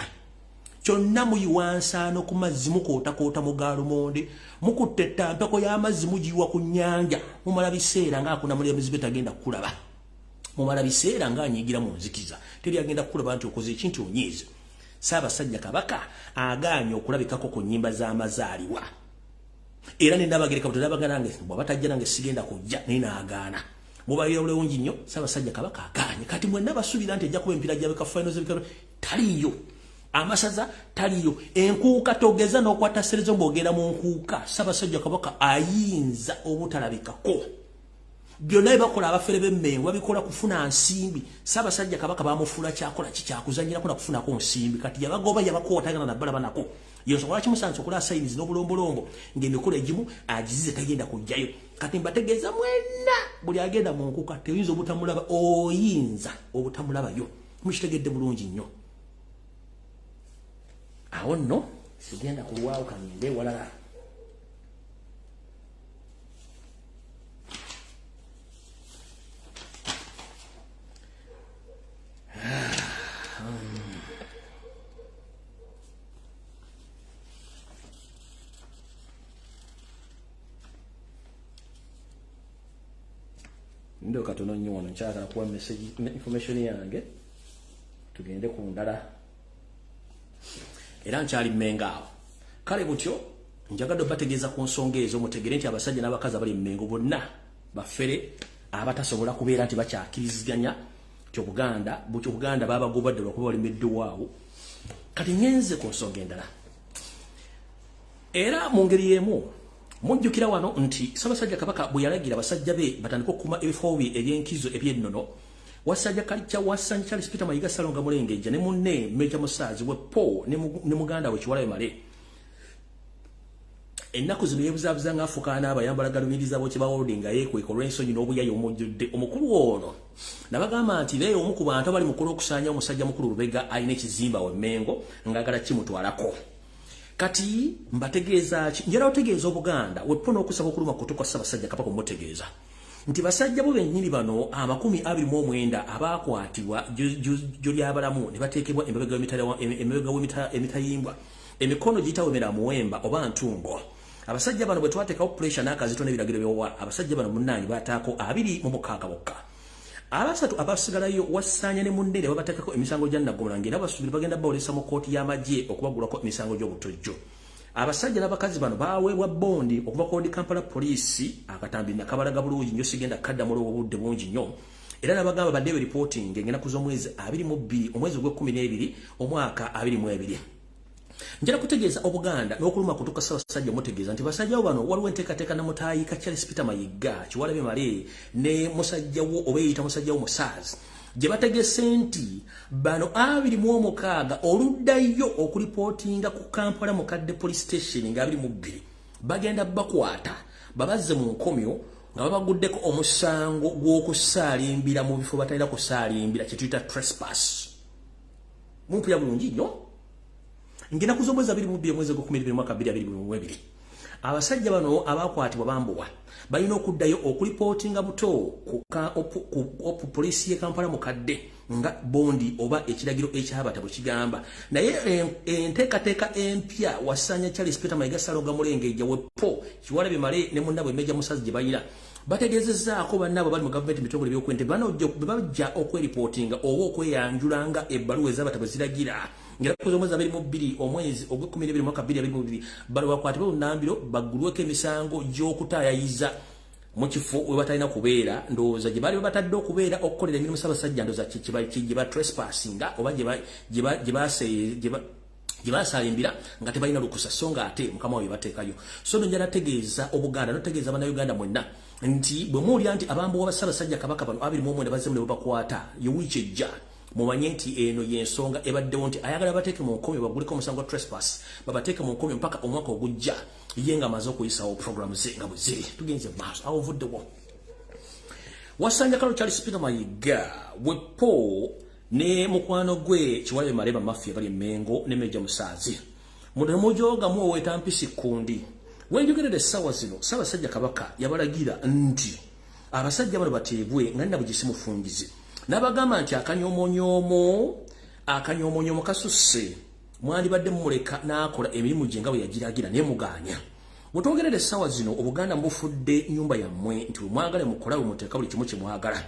kyonna muyiwansaano ku mazzi mukootakoota mu Gaalumonde mukutte ettampeko y'amazzi mugiyiwa ku nnyanja mumala biseera ng'akuna muli emizibe tagenda kukulaba mumala biseera ng'anyiigira mu nzikiza teri agenda kukulaba nti okoze ekintu onyiize Ssaabasajja Kabaka agaanye okulabikako ku nnyimba z'amazaalibwa era ne Nnabagereka butalabaga nange bw'abatajja nange sigenda kujja naye n'agaana mubayira bulungi nnyo Ssaabasajja Kabaka agaanye kati mwenna basuubira nti ejja kuba empiira gy'abeka final z'ebikalo taliyo amasaza taliyo enkuuka togeza n'okwata serezo ng'ogenda mu nkuuka Ssaabasajja Kabaka ayinza obutalabikako byonna bakola abafere b'emmengo babikola kufuna nsimbi Ssaabasajja Kabaka bamufuula kyakola kikyakuzanyirako nakufunako nsimbi kati yabagoba yabakootagana nabalaba nako yensonga lwaki musanze okola sayinizi n'obulombolombo ng'emikolo egimu agizize tagenda kujjayo kati mbategeeza mwenna buli agenda mu nkuuka teyinza obutamulaba oyinza obutamulabayo mukitegedde bulungi nnyo awo nno sigenda kulwawo kangende walala ndo katono nnyo wano nkyagala kuwa message information yange tugende ku ndala era nkyali Mmengo awo kale butyo njagala bategeeza ku nsonga ezo mutegere nti abasajja n'abakazi abali Mmengo bonna bafere abatasobola kubeera nti bakyakiriziganya kyo Buganda babagobadde lwakuba balimedde waawo kati ngenze ku nsonga endala era mu ngeri y'emu mujjukira wano nti Ssaabasajja Kabaka bwe yalagira abasajja be batandika okukuma ebifo bye eby'enkizo eby'ennono wasajja Kalicha wasanja Charles Peter Mayiga Salonga Mulengejja ne munne Meja Musaazi we Paul ne muganda we Kiwalabe Male ennaku zino yebuzabuza ng'afukaana abayambala galumiriza bo kye bawoldinga yeekweka olw'ensonyi n'obuyayi omujjudde omukulu ono nabagamba nti naye omu ku bantu abali mukulu okusaanya omusajja mukulu Lubega alina ekizimba we Mmengo ng'agala kimutwalako kati mbategeeza ki njala otegeeza Obuganda wepono okusaba okuluma kutuka Ssaabasajja Kabaka mutegeeza nti basajja bo bennyini bano 29 abaakwatibwa joli abalamu ne bateekebwa emabega w'emitayimbwa emikono gitawemera muwemba oba ntungo abasajja bano bwe twateekawo pressure n'akazito n'ebiragiro byowa abasajja bano munnange baataako 26 bokka abasatu abasigalayo wasaanya ne munne ne babateekako emisango gya Nnaggomula ng'era basubiri bagenda bawolesa mu kooti y'amagye okubagulako emisango gy'obutojjo abasajja n'abakazi bano baweebwa bondi okuva ku Kampala Police akatambi nakabalaga bulungi nnyo sigenda kaddamu obudde bungi nnyo era nabagamba baddeyo reporting ng'ennaku z'omwezi 22 omwezi ogw'E12 omwaka 22 njala kutegeeza Obuganda n'okuluma kutuka Ssaabasajja mutegeeza nti basajja bano waliwo enteekateeka na mutayika Charles Peter Mayiga Kiwalabe Male ne musajja wo obeeyita musajja wo Musaazi gye bategese nti bano 26 oluddayo okulipootinga ku Kampala Mukadde Police Station nga 22 bagenda bakwata babazze mu nkomyo nga babaguddeko omusango gw'okusaalimbira mu bifo batalina kusaalimbira kye tuyita trespass mumpulira bulungi nnyo ngena kuzomweza 22 mwezi gwa 12 mwaka 2022 abasajja bano abakwatibwa bambuwa balina okuddayo okulipotinga buto ku polisi ye Kampala Mukadde nga bondi oba ekiragiro ekyabata bwe kigamba naye enteekateeka empya wasanya Charles Peter Mayiga Salonga Mulengejja we po Kiwalabe Male ne munnabwe Meja Musaazi gye bayira bategeezezzaako bannabo bali mu gavumenti bitongole by'okwente bajja okweripotinga oba okweyanjulanga ebbaluwa ez'abata bwe ziragira ngera kuzomweza 22 omwezi ogw'12 mwaka 2022 bali bakwatibwa Nambiro baggulweko emisango gy'okutaayayiza mu kifo we batalina kubeera ndowooza gye bali batadde okubeera okukolera emirimu Ssaabasajja ndowooza gye ba trespassinga oba gye basaalimbira nga tebalina lukusa so nga ate mukama waabwe bateekayo so njala tegeeza Obuganda notegeeza Bannayuganda mwenna nti bwe muwulira nti abambowa ba Ssaabasajja Kabaka bano 29 bazze mu ne bakwata ye wiiki ejja mumanye nti eno y'ensonga ebaddewo nti ayagala bateeke mu nkomyo baguliko omusango wa trespass babateeke mu nkomyo mpaka omwaka ogujja ye nga amaze okuyisawo programu ze nga bwe ziri tugenze maaso awo ovuddewo wasanja kalo Charles Peter Mayiga wepo ne mukwano gwe Kiwalabe Male bamafia bali Mmengo ne Meja Musaazi muno mujoga mu wetampisi kundi wenjogerere essaawa zino Ssaabasajja Kabaka yabalagira nti abasajja bano bateebwe nga nna bugisimufungizi nabagamba nti akanyoomonyomo kasusse mwandibadde mumuleka n'akola emirimu gye nga bwe yagiragira naye muganya mutongerere essaawa zino Obuganda mbufudde nyumba yammwe nti mwagale mukola bwe muteeka buli kimu kye mwagala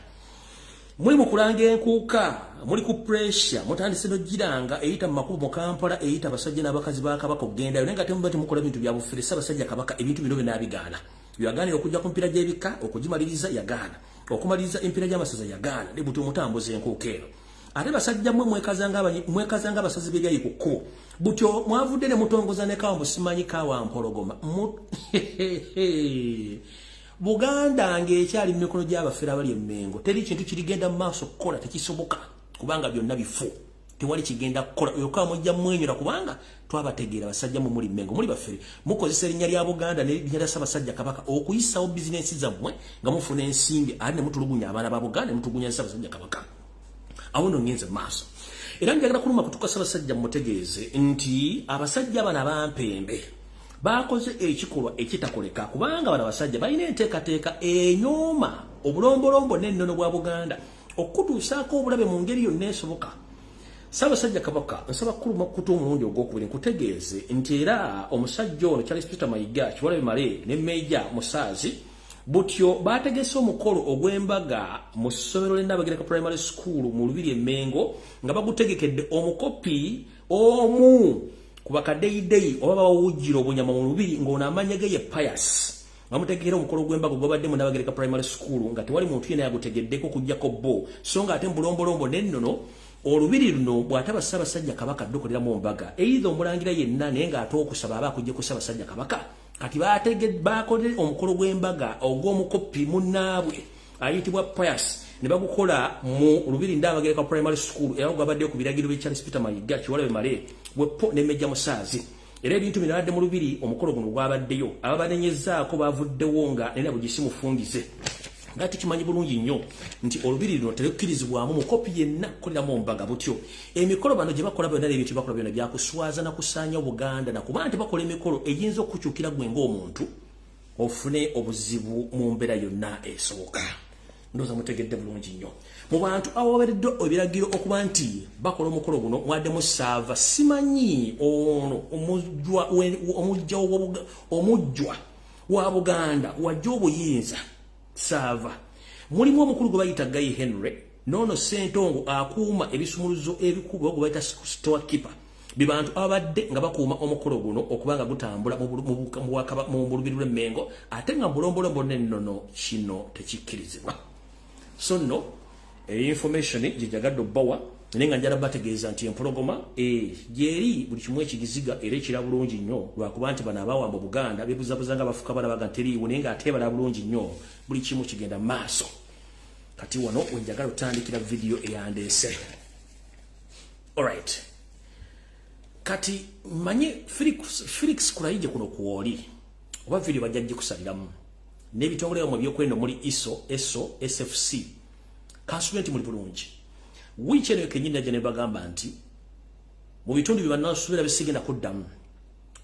muli mukulanga enkuuka muli ku pressure mutandise n'ogiranga eyita mu makubo mu Kampala eyita abasajja n'abakazi ba Kabaka okugendayo naye nga temuba temukola bintu bya bufere Ssaabasajja Kabaka ebintu bino byonna abigaana yagaanira okujja ku mpiira gy'ebika okugimaliriza yagaana okumaliriza empiira gy'amasaza yagaana ne buti omutambuza enkuuka eno ate basajja mmwe mwekazanga abasazi b'eryayi ku kkubo butyo mwavudde ne mutongoza ne kawa musimanyi kawa mpologoma Buganda ng'ekyali mu mikono gy'abafere abali Mmengo teri kintu kirigenda mu maaso kukola tekisoboka kubanga byonna bifu tewali kigenda kukola yoka mujja mwenyura kubanga twabategeera basajja mu muli Mmengo muli bafere mukozesa erinnya lya Buganda n'erinnya lya Ssaabasajja Kabaka okuyisawo bizinensi zammwe nga mufuna ensimbi ate ne mutulugunya abaana ba Buganda ne mutulugunya Ssaabasajja Kabaka awo nno ngenze maaso era njagala kuluma kutuka Ssaabasajja mutegeeze nti abasajja bano abampembe bakoze ekikolwa ekitakoleka kubanga bano abasajja balina enteekateeka enyooma obulombolombo n'ennono bwa Buganda okutuusaako obulabe mu ngeri yonna esoboka Ssaabasajja Kabaka nsaba kuluma kutu omulundi ogwokubiri nkutegeeze nti era omusajja ono Charles Peter Mayiga Kiwalabe Male ne Meja Musaazi butyo bategese omukolo ogw'embaga mu ssomero ly'Ennabagereka Primary School mu Lubiri Emmengo nga bagutegekedde omukopi omu ku bakadeyideyi oba bawujjira obunyama mu Lubiri ng'ono amanya ge ye Pius bamutegekera omukolo gw'embaga gwabadde mu Nnabagereka Primary School nga tewali muntu yenna yagutegeddeko kujjako bo so nga ate mbulombolombo n'ennono Olubiri luno bw'ataba Ssaabasajja Kabaka addukoleramu mbaga either omulangira yenna naye ng'ate okusaba aba akujje ku Ssaabasajja Kabaka kati bakoze omukolo gw'embaga ogw'omukopi munnaabwe ayitibwa Pius ne bagukola mu Lubiri Nnabagereka Primary School era gwabadde ku biragiro bya Charles Peter Mayiga Kiwalabe Male wepo ne Mejja Musaazi era ebintu binadde mu Lubiri omukolo guno gwabaddeyo ababanenyezzaako bavuddewo nga nena bugisi mufundize ngati kimanyi bulungi nnyo nti Olubiri luno terukkirizibwamu mukopi yenna kukoleramu mbaga butyo emikolo bano gye bakola byonna ebintu bakola byonna byakuswaza na kusaanya Obuganda na kuba nti bakola emikolo eyinza okukyukira gwe ng'omuntu ofune obuzibu mu mbeera yonna esoboka ndoza mutegedde bulungi nnyo mu bantu abawereddwa ebiragiro okuba nti bakola omukolo guno mwaddemu Saava simanyi ono omujjwa wa Buganda wajja obuyinza Saava mulimu omukulu gwe bayita Guy Henry nono Ssentongo akuuma ebisumuluzo ebikubwa gwe bayita storekeeper bibantu abadde nga bakuuma omukolo guno okubanga gutambula mu Lubiri lw'Emmengo ate nga bulombolombo n'ennono kino tekikkirizibwa so no information gyejagadde obbawa naye nga njala bategeeza nti empologoma gyeri buli kimu ekigiziga era ekira bulungi nnyo lwakuba nti bano abawamba Buganda bebuzabuza nga bafuka balabaga nteriiwo naye nga ate bala bulungi nnyo buli kimu kigenda maaso kati wano wenjagala otandikira video eyandeese alright kati manye Felix Kulayije kuno kuwoli oba video bajja gikusaliramu n'ebitongole mu byokwendo muri ESO SFC kansulenti muri bulungi wichero kenyinda jene bagamba nti mu bitundu bibanasubira bisigenda kuddamu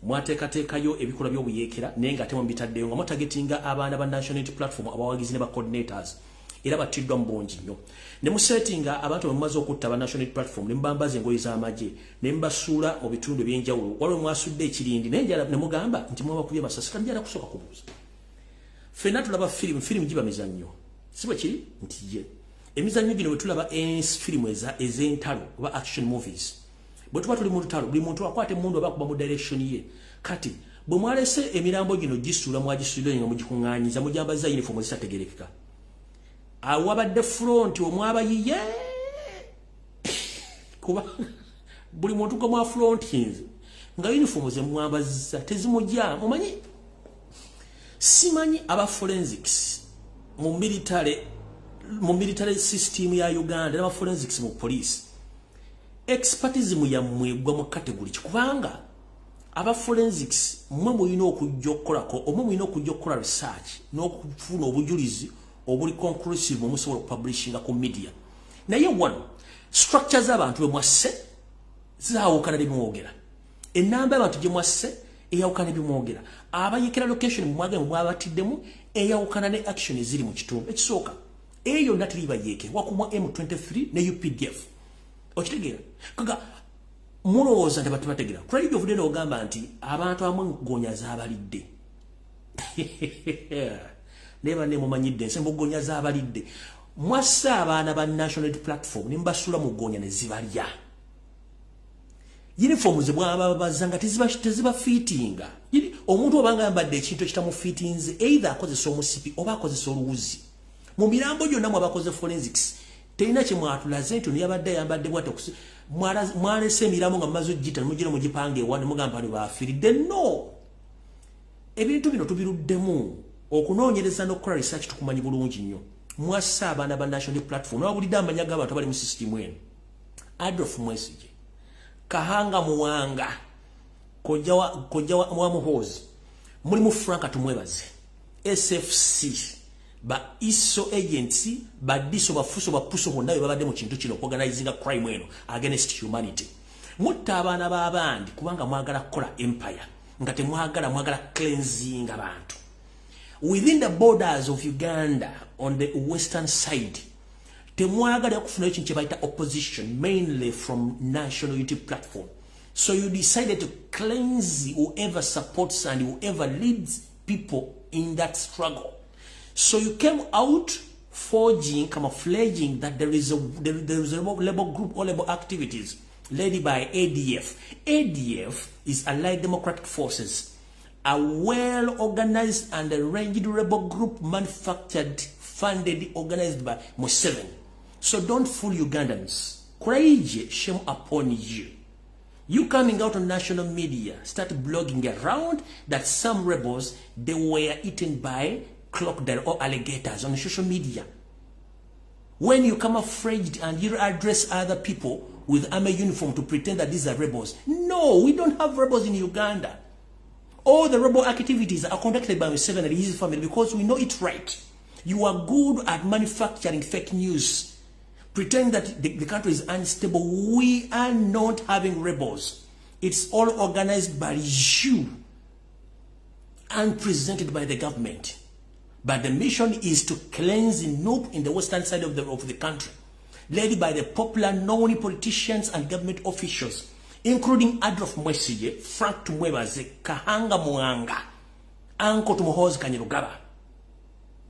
mwateekateekayo ebikola by'obuyekera naye nga ate mubitaddeyo nga mutagetinga abaana ba National Unity Platform abawagizi ne ba coordinators era batiddwa mu bungi nnyo ne musetinga abantu bamaze okutta ba National Unity Platform ne mbambaza engoye z'amagye ne mbasuula mu bitundu by'enjawulo waliwo mwasudde ekirindi naye njala ne mugamba nti mwabakubye amasasi kandi njala kusooka kubuuza ffenna tulaba firimu giba mizannyo si bwe kiri nti ye emizannyo gino bwe tulaba firimu ez'entalo oba action movies bwe tuba tuli mu lutalo buli muntu akwate mundu oba kuba mu direction ye kati bwe mwalese emirambo gino gisuula mwagisuulire nga mugikuŋŋaanyiza mujambaza uniform ezitategerekeka awabadde front omwabayiye kuba buli muntu gwe mwa frontins nga uniform ze mwambaza tezimujja mumanyi simanyi aba forensics mu military system ya Uganda n'aba forensics mu police expertise ya mwegwa mu category kubanga aba forensics mwe muyina okujja okukolako omwe muyina okujja okukola research n'okufuna obujulizi obuli conclusive mu musobola okupublishinga ku media naye one structures abantu bwe mwasse zaawukana ne bimwogera enamba abantu gye mwasse eyawukana ne bimwogera abayekera location mwage mwabatiddemu eyawukana ne action eziri mu kitundu ekisooka eyo natali bayeke wakumwa M23 ne UPDF okitegeera kaga mulowooza nti batu bategeera kuli byo vudde ogamba nti abantu amwe ngonya zaabalidde neba ne mumanyidde nsembo gonya zaabalidde mwassa abaana ba National Unity Platform ne mbasula mu gonya ne zibalya uniform ze bwababazanga teziba fittinga omuntu obanga yambadde ekintu ekitamu fittinze either akozesa omusipi oba akozesa oluwuzi mu mirambo gyonna mu abakoze forensics teina kimwatulaze nti yabadde yambadde bwate mwalese emirambo nga mumaze ogita nemugire mugipange ewa ne mugamba ni baafiridde no ebintu bino tubiruddemu okunoonyereza n'okukola research tukumanyi bulungi nnyo mwassa abaana ba National Platform n'abulidde amanya g'abantu abali mu system eno Adolf Mwesigye Kahanga Muwanga kojja wa Muhoozi mulimu Frank tumwebaze SFC ba ISO agency ba diso bafuso bapuso bonna babadde mu kintu kino organizing a crime eno against humanity mutta abaana b'abandi kubanga mwagala kukola empire nga temwagala cleansing abantu within the borders of Uganda on the western side temwagala kufuna ekintu kyebayita opposition mainly from National Unity Platform so you decided to cleanse whoever supports and whoever leads people in that struggle So you came out forging, camouflaging that there is a labor group or labor activities led by ADF. ADF is Allied Democratic Forces, a well-organized and arranged rebel group manufactured, funded, organized by Museveni. So don't fool Ugandans. Crazy, shame upon you. You coming out on national media, start blogging around that some rebels, they were eaten by crocodile or alligators on social media. When you come afraid and you address other people with army uniform to pretend that these are rebels. No, we don't have rebels in Uganda. All the rebel activities are conducted by Museveni and his family because we know it right. You are good at manufacturing fake news. Pretend that the country is unstable. We are not having rebels. It's all organized by you and presented by the government. But the mission is to cleanse Nope in the western side of the country, led by the popular known politicians and government officials, including Adolf Mwesige, Frank Tumwebaze, Kahanga Muanga, Uncle Tumuhozi Kanyarugaba.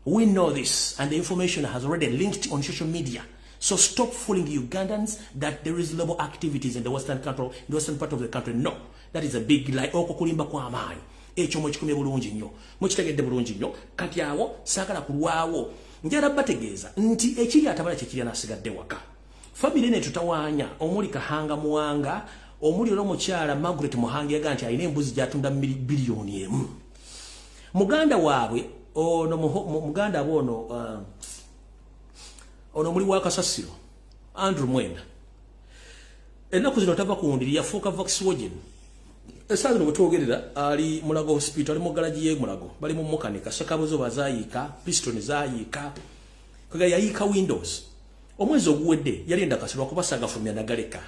We know this, and the information has already linked on social media. So stop fooling the Ugandans that there is labor activities in the western country, the western part of the country. No, that is a big lie. Oko kulimba kwa amani. Echo mochikumye bulungi nnyo. Mukitegedde bulungi nnyo. Kati awo saagala kulwawo. Njala bategeeza nti ekiri atabala kye kiri anasigadde waka. Family ne tutawaanya omuli Kahanga Muwanga, omuli omukyala Margaret Muhangi yaga nti alina embuzi gyatunda biliyoni emu. Muganda waabwe ono muganda abono ono muli wa Kasasiro Andrew Mwenda ennaku zino tava kuwundiri yafuuka Volkswagen esaazi no bwetwogerera ali Mulago hospital ali mu galaji ye Mulago bali mu mukanika sekabuzo bazaayika piston zaayika kaga yaayika windows omwezi oguwedde yali ndakasirwa kubasanga from yanagaleka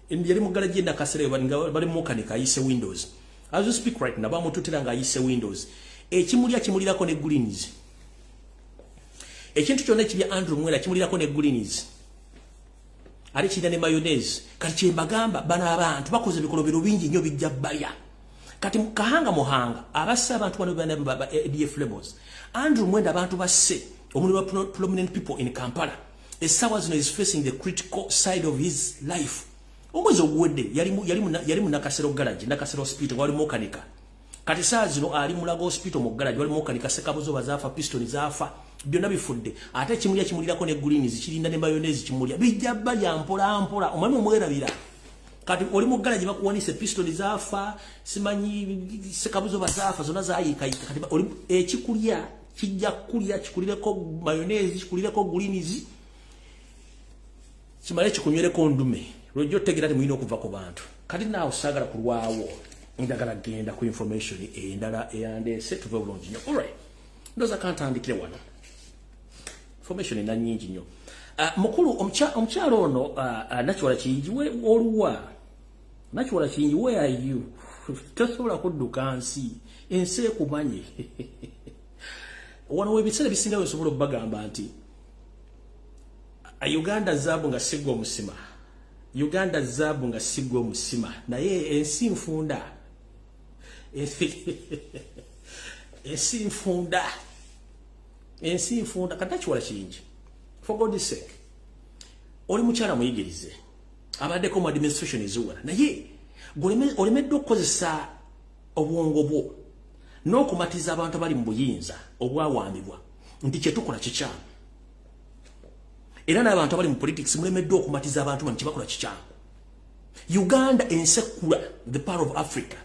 yali mu galaji ndakasire bali mu mukanika ayise windows as you speak right now bamututira nga ayise windows ekimulirako ne greens ekintu kyonna ekibya Andrew Mwenda kimulirako ne greens ali kirina ne mayonnaise kati kyembagamba bano abantu bakoze bikolobero bingi nnyo bijja balya kati Kahanga Muhanga abasse abantu bano baba ADF rebels Andrew Mwenda abantu basse omuli prominent people in Kampala essaawa zino is facing the critical side of his life omwezi oguwedde yali mu Nakasero garage Nakasero hospital wali mukanika kati saa zino ali Mulago hospital mu garage wali mukanika sekabuzo bazaafa piston zaafa byonna bifudde ate kimulirako ne greens kirinda ne mayonnaise kimulya bijja balya mpola omwami omwerabira kati oli mu garage bakuwanise piston zaafa simanyi sekabuzo bazaafa zona zaayika kati oli ekikulya kijja kulya kikulireko mayonnaise kikulireko greens kimale kikunywereko ndume lwojjo tegera temuyina okuva ku bantu kati naawe saagala kulwawo ndagala genda ku information endala eyandeese tuve bulungi nnyo alright ndoza kantandikire wano information ena nnyingi nnyo mukulu omukyalo ono nakiwala kiyingi oluwa nakiwala kiyingi where are you tosobola kudduka ensi ekumanye wano webiseera bisingawo esobola okubagamba nti Uganda zaabu nga sigwa omusima Uganda zaabu nga sigwa omusima naye ensi nfunda ensi nfunda katakiwala kiyingi for God's sake oli mukyala muyigirize abaddeko mu administration eziwala naye olemedde okukozesa obwongo bwo n'okumatiza abantu abali mu buyinza obwawambibwa nti kyetukola kikyamu era n'abantu abali mu politics mulemedde okumatiza abantu bano kyebakola kikyamu Uganda ensekula the part of Africa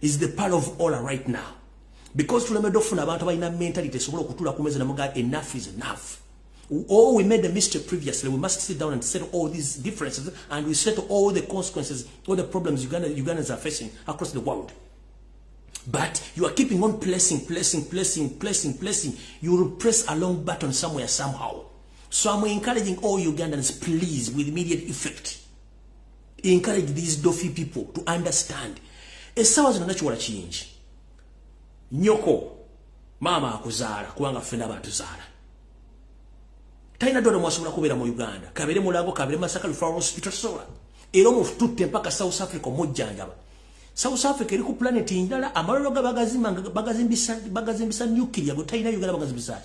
is the part of all right now because tulemedde okufuna abantu abalina mentality esobola okutula ku meza namuga enough is enough. Oh, we made a mistake previously. We must sit down and settle all these differences and we settle all the consequences, all the problems Ugandans are facing across the world. But you are keeping on placing. You will press a long button somewhere, somehow. So I'm encouraging all Ugandans, please, with immediate effect, encourage these doffy people to understand. Esawa zino nakiwala change. Nyoko, mama akuzaala, kubanga ffenna abaatuzaala. Taina dole mwasobola kubeera mu Uganda. Kabere Mulago, kabere Masaka Referral Hospital sola. Era mututte mpaka South Africa mujjanjaba. South Africa eri ku planet indala amalolo bagazimbisa nuclear go tayina Uganda bagazimbisa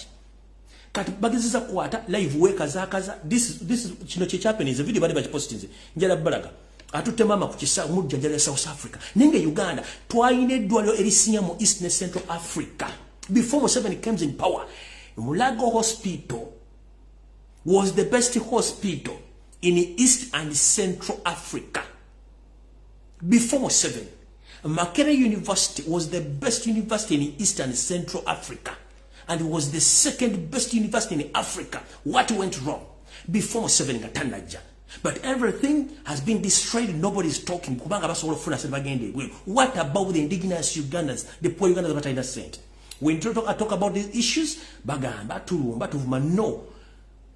kati bagiziza kwata live workers akaza this kino kye happening is a video bali bachipostinze njala balaga atute mama ku kisa mujjanja South Africa nenge Uganda twaine dwalyo erisinya mu East and Central Africa before Museveni comes in power. Mulago Hospital was the best hospital in East and Central Africa before Museveni. Makerere University was the best university in East and Central Africa and was the second best university in Africa. What went wrong before Museveni Gatanaja? But everything has been destroyed. Nobody is talking. What about the indigenous Ugandans, the poor Ugandans that are innocent? When you talk about these issues, bagamba tulumba tuvuma no.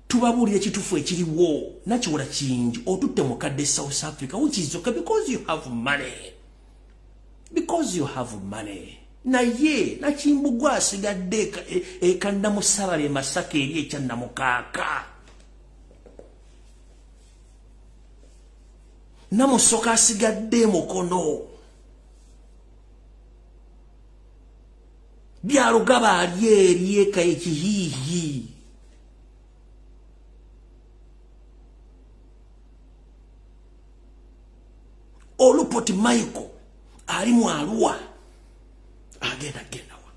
Tubabulire kitufu ekiriwo nakiwola kingi otutte mukadde South Africa which is okay because you have money. Because you have money. Na ye nakimbugwa asigadde kanda musabale Masaka eri ekyanna mukaka. Namusoka asigadde mukono. Byalugaba ali eka ekihihi. Olupoti Michael ali mu Arua agenda wa.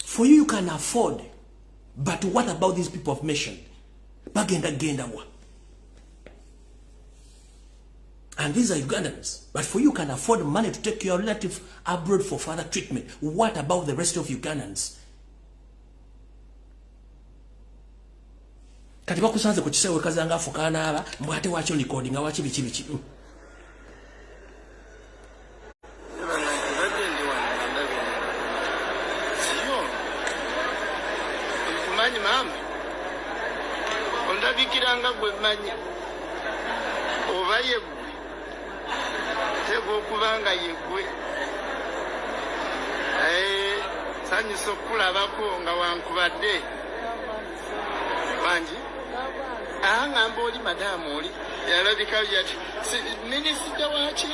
For you can afford, but what about these people of mission? Bagenda wa. And these are Ugandans. But for you can afford money to take your relative abroad for further treatment. What about the rest of Ugandans? Kati bakusanze ku kisewe kazanga afukana aba mwate wacho recording awachi bichi. Kumanyi mama. Ondabikiranga gwe manyi. Obaye tego kubanga yegwe sanyi sokula bako nga wankubadde wanji ngamba oli madamu oli yalabika yati minisita waki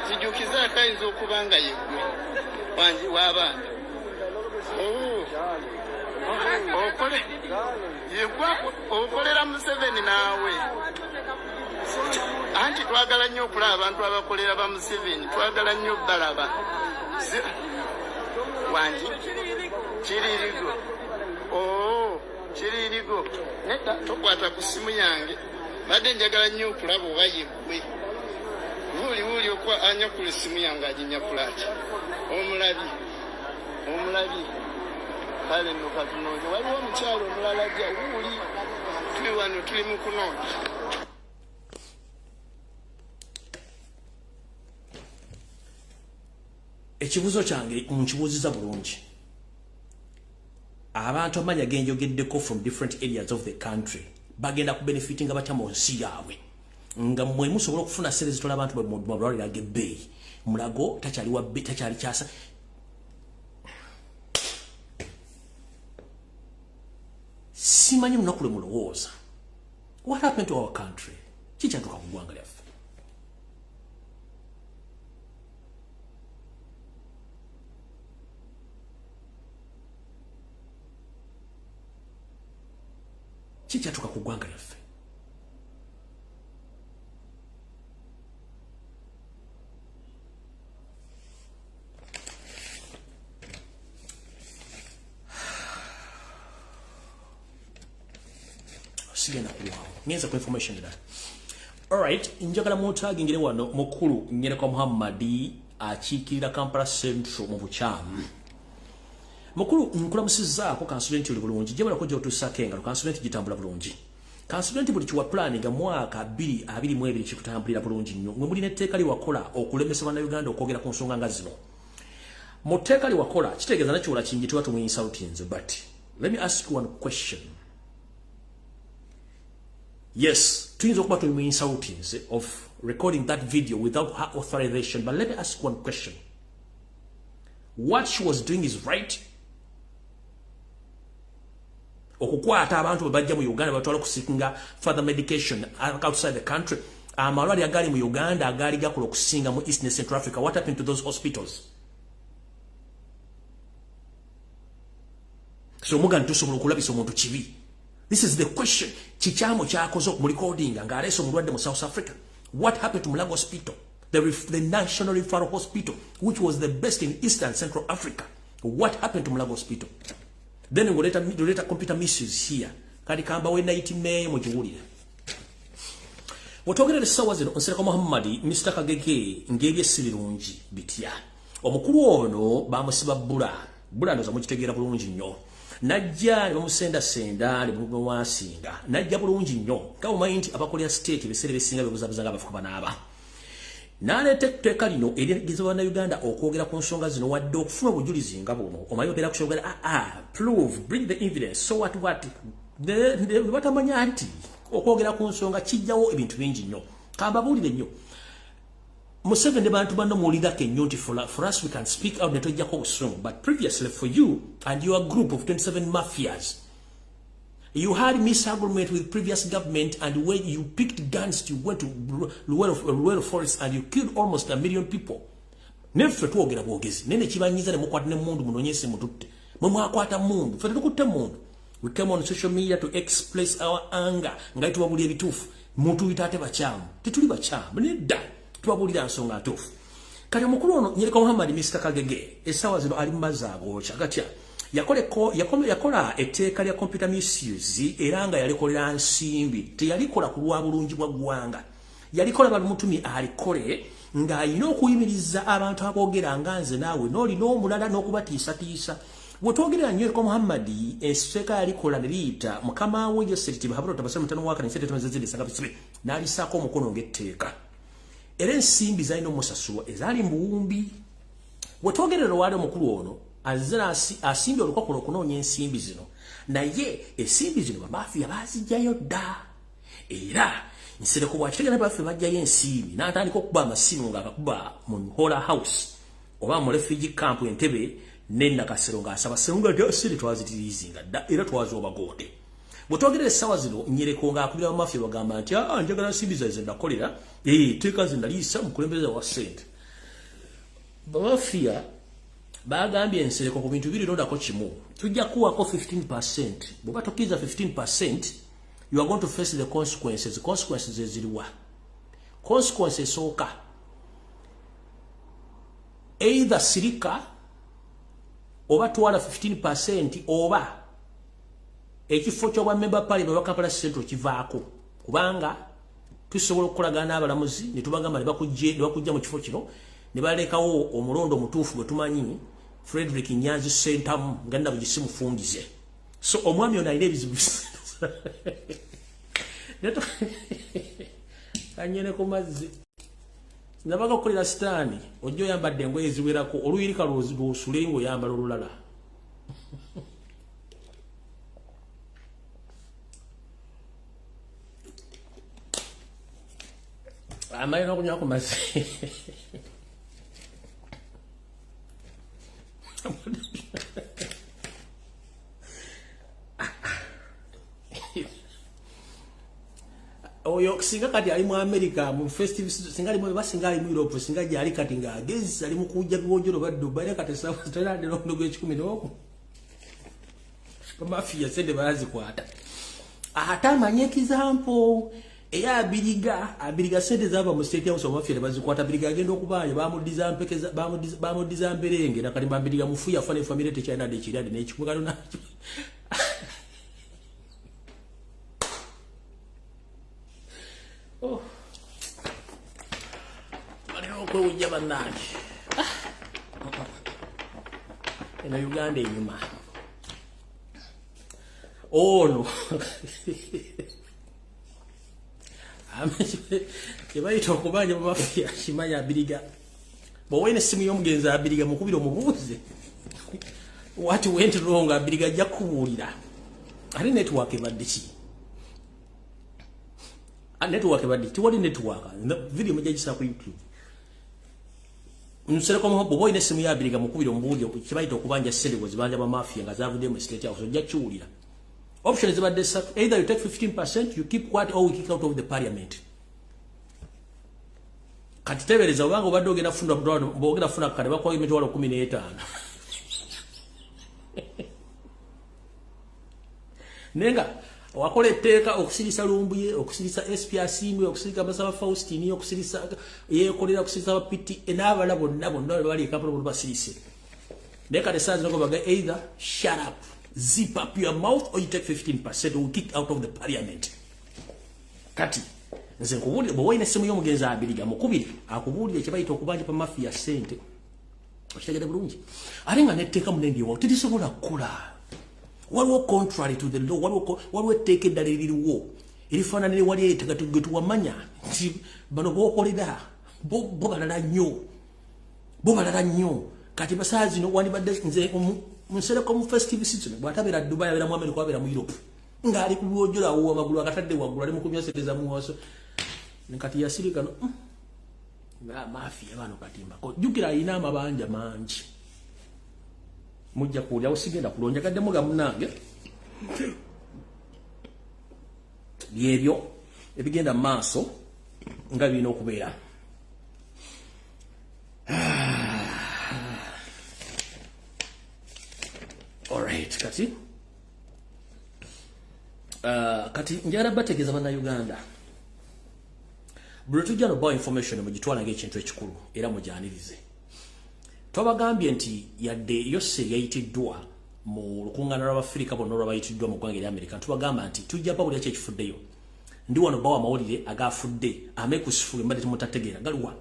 zijukiza akayinza okubanga yegwe wanji wabanga okole yegwa okolera Museveni naawe anti twagala nnyo okulaba abantu abakolera ba Museveni twagala nnyo balaba wanji kiririgo kiririgo neta tokwata ku simu yange badde njagala nnyo okulaba oba yegwe wuli okwa anya ku simu yange ajinya kulaki omulabi kale nno katunoonya waliwo omukyalo omulala ajja wuli tuli wano tuli mu kunoonya. Ekibuzo kyange nkibuuziza bulungi. Abantu amanya genjogeddeko from different areas of the country bagenda ku benefiting abatya mu nsi yaabwe nga mmwe musobola okufuna ssente zitola abantu mu malwaliro ag'ebbeeyi mulago takyali kyasa. Simanyi lunaku lwe mulowooza. What happened to our country? Kikyatuuka ku ggwanga lyaffe. Kikyatuuka ku ggwanga lyaffe. Sigenda kulwawo. Ngenza ku information dda. Alright, njagala mwotagingire wano mukulu Nyereka Muhammadi akiikirira Kampala Central mu bukyamu. Mukulu nkulamusizzaako kansulenti oli bulungi gyebalako gy'otuusako engalo kansulenti gitambula bulungi. Kansulenti buli kiwa planning mwaka 2022 kikutambulira bulungi nnyo. Mwe mulina etteeka liwakola okulemesa bannayuganda okwogera ku nsonga nga zino. Mu tteeka liwakola kitegeeza nakiwola kingi tuba tumuyinsultings, but let me ask you one question. Yes, tuyinza okuba tumuyinsultings of recording that video without her authorization, but let me ask one question. What she was doing is right? okukwata abantu bajja mu Uganda batwala kusinga further medication outside the country. Amalwali agali mu Uganda agali gakola okusinga mu East and Central Africa. What happened to those hospitals? So muga ntusobola okulabisa omuntu kibi. This is the question. Chichamo kyakoze mu recording nga aleso mulwadde mu South Africa. What happened to Mulago Hospital? The National Referral Hospital, which was the best in East and Central Africa. What happened to Mulago Hospital? Then we later computer misuse here. Kadi kamba we 19 May mujiwulira. Wotogera sawa zino Onseko Muhammadi Mr. Kagege ngebye sirirungi bitya. Omukulu ono bamusiba bula ndoza mukitegeera bulungi nnyo. Najja bamusenda senda limuwasinga. Najja bulungi nnyo. Government abakolya state bisere bisinga bibuzabuzanga bafuka banaba. Nalete teka lino erigizwa na Uganda okwogera ku nsonga zino wadde okufuna obujulizi nga buno omayobera kushogera prove bring the evidence so what batamanya nti okwogera ku nsonga kijjawo ebintu bingi nnyo kambabulire nnyo Museveni bantu bano muliga kenyo nti for us we can speak out netojjako obusungu but previously for you and your group of 27 mafias you had misagreement with previous government and when you picked guns you went to Luwero Forest and you killed almost 1 million people. Nefe tuogera bwogezi. Nene kibanyiza ne mukwata ne mundu munonyese mututte. Mwe mwakwata mundu. Fete tukutte mundu. We came on social media to express our anger. Ngai tubabulira ebitufu. Muntu itate bachamu. Tituli bachamu. Nedda. Tubabulira nsonga ntufu. Kati omukulu ono Nyereka Muhammad Mr. Kagege esawa zino ali mazaago kyakatya. Yakola etteeka lya computer misuse era nga yalikolera nsimbi teyalikola ku lwa bulungi bwa ggwanga yalikola balumutumi alikole nga alina okuyimiriza abantu aboogera nga nze naawe n'olina omulala n'okubatiisatiisa bw'otwogerera Nyereka Muhammad etteeka yalikola ne liyita mukama we Joseph Haburo tabasema mutano waka ne sente sanga bisibe n'alisaako omukono ng'etteeka era ensimbi zalina omusasulwa ezaali mu buwumbi bw'otwogerera wali omukulu ono azira asimbi olukokola okunoonya ensimbi zino naye ensimbi zino bamafia bazijjayo dda era Nsereko bw'akitegera baffe bajjayo ensimbi n'atandika okuba amasimu ng'akakuba mu Hola House oba mu refugee camp Entebbe ne Nakasero ng'asaba Sserunga nti asiri twazitirizinga dda era twazobagonde bw'otwogerera essaawa zino Nyereka ng'akubira bamafia bagamba nti njagala ensimbi zaize nakolera teeka ze naliisa mukulembeze wa ssente bamafia bagambye Nsereko ku bintu birirondako kimu tujja kuwako 15%. Bw'oba tokkiriza 15%, you are going to face the consequences. Consequences eziriwa. Consequences esooka. Either sirika oba twala 15% oba ekifo ky'obwa member parliament wa Kampala Central kivaako. Kubanga tusobola okukolagana n'abalamuzi ne tubagamba ne bakujja mu kifo kino ne balekawo omulondo omutuufu gwe tumanyi Frederick Nyanzi Sentamu nganda bugisimu fungize. So omwami ono alina ebizibu neto kanyene ku mazzi nabaga okukolera sitaani ojjo yambadde engoye eziwerako oluyirika lw'osulengo yambala olulala amalina okunywa ku mazzi oyo singa kati ali mu America mu festive singa ali mu basinga ali mu Europe singa jali kati nga agezi ali mu kujja biwonjoro ba Dubai kati sawa tayari ndo gwe 10 mafia sende bazi kwata ata manye example eya abiriga sente zaba mu state house mafia bazi kwata abiriga agenda okubanya bamudiza mpekeza bamudiza mberenge nakali bambiriga mufuya fane family te China de chirade ne chikugalo na oh maneno ko ujaba nani ena Uganda inyuma oh no kebayita okubanja mafia kimanya abiriga bwowene simu y'omugenzi abiriga mukubira omubuuze what went wrong abiriga ajja kubuulira ali network ebadde ki network ebadde tiwali network video mujagisa ku YouTube Nsereko muhobo bwowene simu y'abiriga mukubira omubuuze kibayita okubanja sele bwezibanja ba mafia nga zavudde mu state house ojja kiwulira Option is about this. Either you take 15%, you keep quiet, or we kick out of the parliament. Katitebereza wangu bado ogenda funda brown bogenda funa kale bakwa imetwala 15. Nenga wakole teka okusirisa Lumbuye, okusirisa SPRC mwe, okusirika Masaba Faustini, okusirisa yekolera okusirisa piti enabala bonna bali kapolo basirise. Neka the size no baga either shut up, zip up your mouth, or you take 15% or kick out of the parliament. Kati nze nkubulira bwe wayina essimu y'omugenzi abiriga mukubiri akubulira kyebayita okubanja pa mafia sente okitegedde bulungi ate nga netteeka munendi ewawo terisobola kukula waliwo contrary to the law waliwo etteeka eddala eririwo erifaanana ne wali ge tuwamanya nti bano bookolera bo balala nnyo kati basaa zino wandibadde nze munsereko mu festive season bw'atabeera Dubai abeera mu America abeera mu Europe ng'ali ku lwojola awo amagulu akatadde waggulu ali mu kunyweseza muwaso nkati yasirika no mafia bano katimba ko jukira ina amabanja mangi mujja kulya usigenda kulonja kadde muga munange byebyo ebigenda maaso nga bino okubeera alright kati njara bategeza bana Uganda Brutujano boy information mujitwala ng'ekintu ekikulu era mujanirize. Twabagambye nti yadde yose yayitiddwa mu lukungana lw'Abafirika bonna lwabayitiddwa mu ggwanga erya America. Tubagamba nti tujja bawulira ki ekifuddeyo. Ndi wano bawa amawulire agafudde amekusifule mbadde temutategeera galiwa.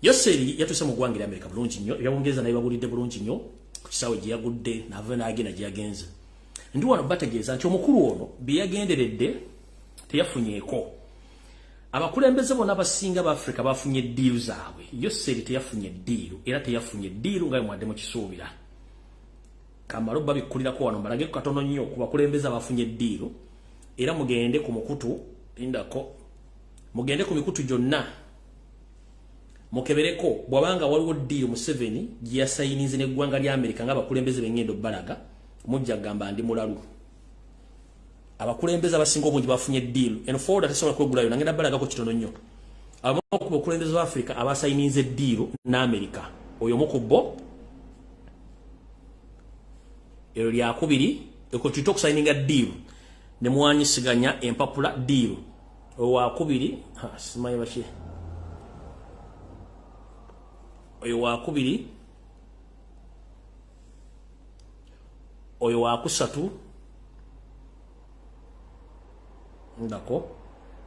Yose yatuse mu ggwanga erya America bulungi nnyo yawongeza naye babulidde bulungi nnyo ku kisaawe gye yagudde n'ava n'agenda gye yagenze. Ndi wano bategeeza nti omukulu ono bye yagenderedde teyafunyeeko. Abakulembeze bonna abasinga ba Africa bafunye deal zaabwe. Yose teyafunye deal era teyafunye deal nga mwadde mu kisuubira. Kamaro babikulirako wano mbalage katono nnyo ku bakulembeze abafunye deal era mugende ku mukutu indako mugende ku mikutu gyonna mukebereko bwabanga waliwo deal mu 7 gye yasayinize n'eggwanga lya America nga abakulembeze b'engendo balaga mujja gamba ndi mulalu. Abakulembeze abasinga obungi bafunye deal and forward atasobola kwegulayo nangenda balaga ko kitono nnyo. Abamu ku bakulembeze ba Africa abasayinize deal na America oyo mukubo ero lyakubiri ekotito okusayininga deal ne mwanyisiganya empapula deal owakubiri simanyi baki oyo wakubiri oyo wakusatu ndako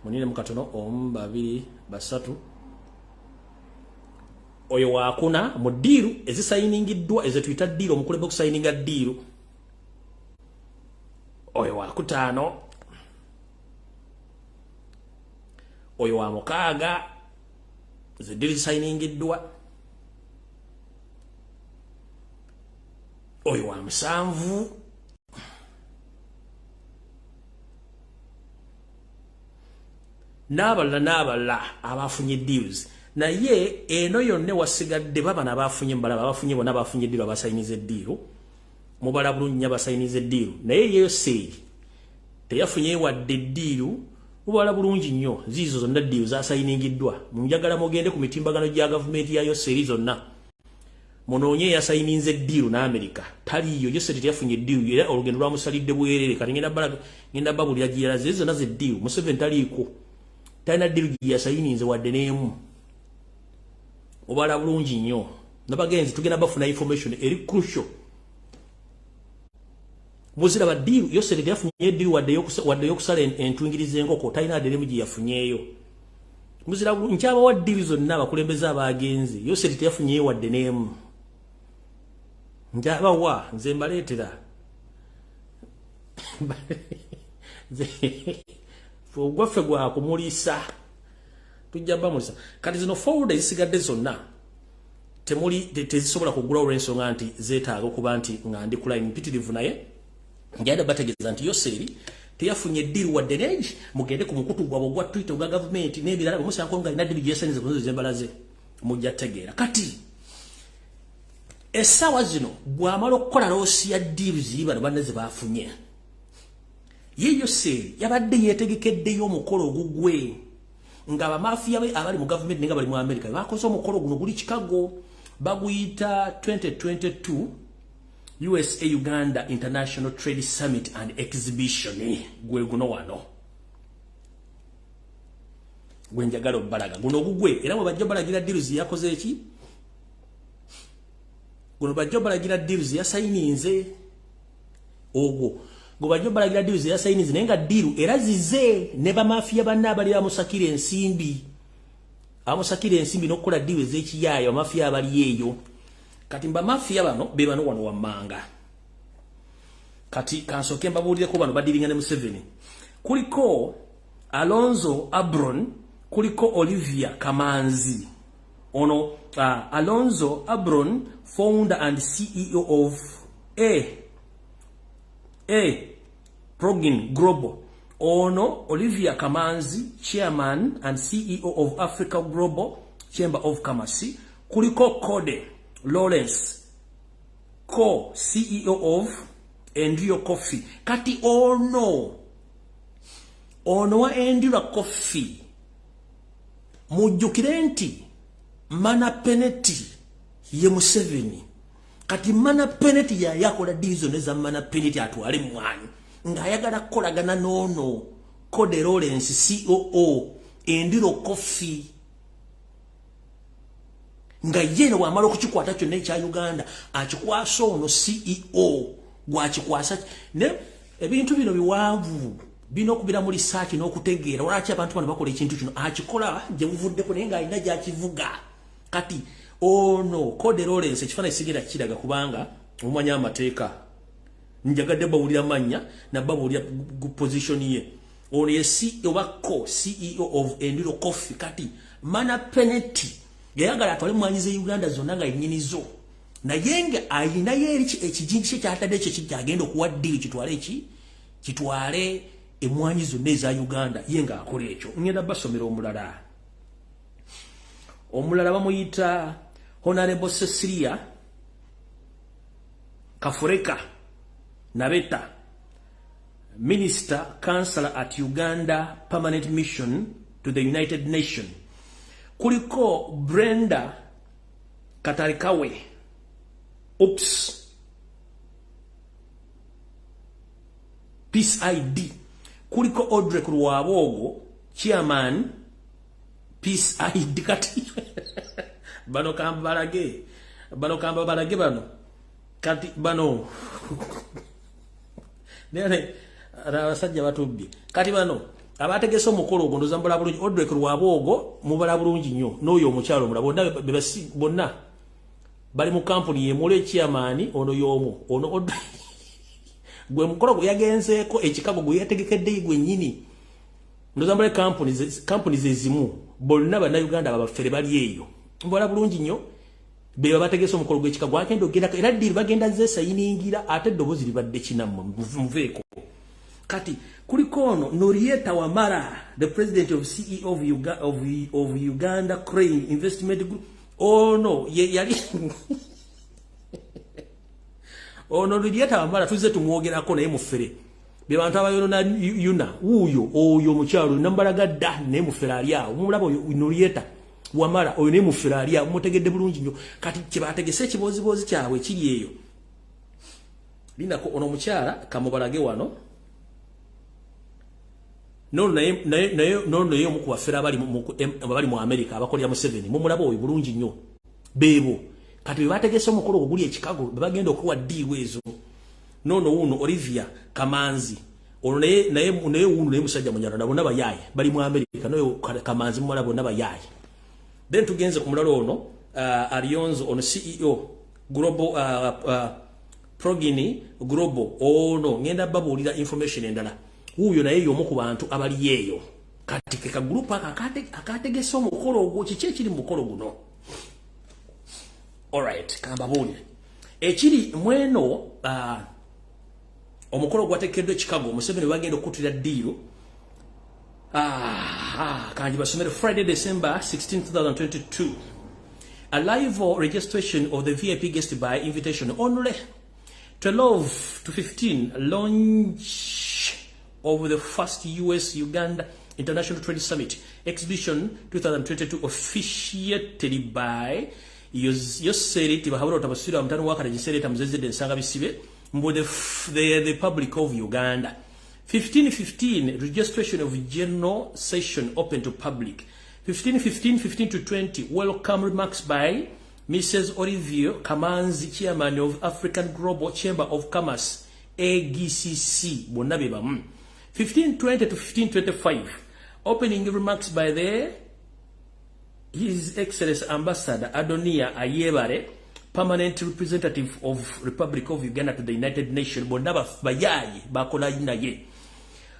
munine mukatono 1 2 3 oyo wakuna mu deal ezisayiningiddwa ezetuyita deal omukulembeze okusayininga deal oyo wakutaano oyo wa mukaaga zediri zisayiningiddwa oyo wa musanvu n'abalala abafunye deals naye eno yonne wasigadde babana abafunye mbalaba abafunye bona abafunye deal abasayinize deal mubala bulungi abasayinize deal naye yeyo sei teyafunye wadde deal mubala bulungi nnyo zizo zonna deal zasayiningiddwa munjagala mugende ku mitimbagano gya government yayo sei zonna munoonye yasayininze deal na America taliyo yose teyafunye deal era olugendo lwamusalidde bwerere kati ngenda babulira giraze zonna ze deal mu 7 taliko tayina deal yasayininze wadde neemu obala bulungi nnyo nabagenzi tugenda bafuna information eri crucial muzira ba deal yose teyafunye deal wadde yokusala entungirize enkoko tayina deremu gye yafunyeeyo muzira nkyaba wa deal zonna abakulembeze abagenzi yose teyafunye wadde neemu njaba wa nze mbaleetera gwaffe gwa kumulisa tujja bamulisa kati zino forward ezisigadde zonna tezisobola kugula olw'ensonga nti zeetaaga okuba nti nga ndi ku line mpitirivu naye njayina bategeeza nti yoseri teyafunye deal wadde neegi mugende ku mukutu gwabwe ogwa Twitter ogwa gavumenti n'ebirala musanko nga alina deal gyesanize ku nzo zembalaze mujja tegeera kati Essawa zino bw'amala okukola loosi ya deals bano bannaze baafunye. Yeyo se yabadde yeetegekeddeyo omukolo ogugwe nga abamafiya be abali mu government nenga bali mu America bakoze omukolo guno guli Chicago baguyita 2022 USA Uganda International Trade Summit and Exhibition gwe guno wano gwenjagala obbalaga guno gugwe era bwe bajja balagira deals yakoze eki guno bajja balagira deals ya sayininze ogwo go bajja balagira deals ya sayininze nenga deal era zize ne bamafiya banna abali amusakire ensimbi n'okukola deals z'ekiyaaya amafiya abali eyo kati mba mafia bano be bano wano wammanga kati kansoke mbabuulireko bano badiringa ne Museveni kuliko Alonzo Abron kuliko Olivia Kamanzi ono Alonzo Abron founder and CEO of Progin Global ono Olivia Kamanzi chairman and CEO of Africa Global Chamber of Commerce kuliko Kode Lawrence co-CEO of Endrio Coffee kati ono wa Endrio Coffee mujjukire nti Mana Peneti ye Museveni kati Mana Peneti yakola dizo neza Mana Peneti atwale mwanyi nga ayagala kukolagana nono Kode Lawrence COO Endrio Coffee nga yeno wamalo kuchikwata kyo ne kya Uganda akikwasa ono CEO gwakikwasa ne ebintu bino biwanvu bino kubira muri research n'okutegeera walachi abantu bano bakola ekintu kino akikola je buvuddeko naye nga alina gyakivuga kati ono Kode Lawrence ekifana esigira kiraga kubanga omwanya amateeka njagadde bawulira manya na bawulira position ye ono ye CEO of Enduro Coffee kati Mana Peneti yagala atwale mwanyize Uganda zonna nga ennyinizo naye ayina yeri ekijingi kye kyatadde kye kijagenda okuwa deal kitwale emwanyizo neza Uganda yenga akola ekyo ngenda basomera omulala bamuyita Honorable Cecilia Kafureka Nabeta Minister Counselor at Uganda Permanent Mission to the United Nations kuliko Brenda Katarikawe Peace ID kuliko Audrey Kurwabogo chairman Peace ID kati bano kambalage bano kati bano nene abasajja batubbi kati bano abategese omukolo ogwo ndoza mbala bulungi Audrey Kurwabogo mubala bulungi nnyo n'oyo omukyalo mulabo bonna bali mu company yemule chairman ono yomo ono Audrey gwe mukolo gwe yagenzeeko ekikago gwe yategekedde gwe nnyini ndoza mbala companies ezimu bonna bana Uganda babafere bali eyo mbala bulungi nnyo be bategese omukolo gwe ekikago agenda ogenda era diri bagenda zesayiningira ate eddobozi libadde kinamma muveeko kati kuliko ono Norieta Wamara the president of CEO of Uganda Crane Investment Group ono yali ono Norieta Wamara tuze tumwogerako naye mufere be bantu abayono na yuna oyo mukyalo nambalaga da naye mufere ali awo mulaba oyo Norieta Wamara oyo naye mufere ali awo mutegedde bulungi nnyo kati kyebategese ekibozibozi kyabwe kiri eyo linako ono mukyala kamubalage wano no naye omukuba fera bali mu America abakolya mu 7 mumulaba oyo bulungi nnyo bebo kati bategese omukolo oguli ekikago bagenda okuwa diwezo uno Olivia Kamanzi ono naye uno naye musajja munyana nabo nabayaye bali mu America noyo Kamanzi mumulaba nabayaye then tugenze ku mulalo ono Alionzo ono CEO Global Progini Global ono ngenda babulira information endala huyo na yeyo muku bantu abali yeyo kati ke group akategese omukolo ogwo kiche kiri mukolo guno alright kamba buli ekiri mweno omukolo gwatekeddwe Chicago Museveni bagenda okutira deal kanji basomere Friday December 16 2022 Arrival registration of the VIP guest by invitation only. 12 to 15, launch of the first US-Uganda International Trade Summit Exhibition 2022 officiated by the Republic of Uganda. 15 registration of general session open to public. 15 to 20, welcome remarks by Mrs. Olivia Kamanzi, Chairman of African Global Chamber of Commerce, AGCC. 1520 to 1525, opening remarks by His Excellency Ambassador Adonia Ayebare, Permanent Representative of Republic of Uganda to the United Nations.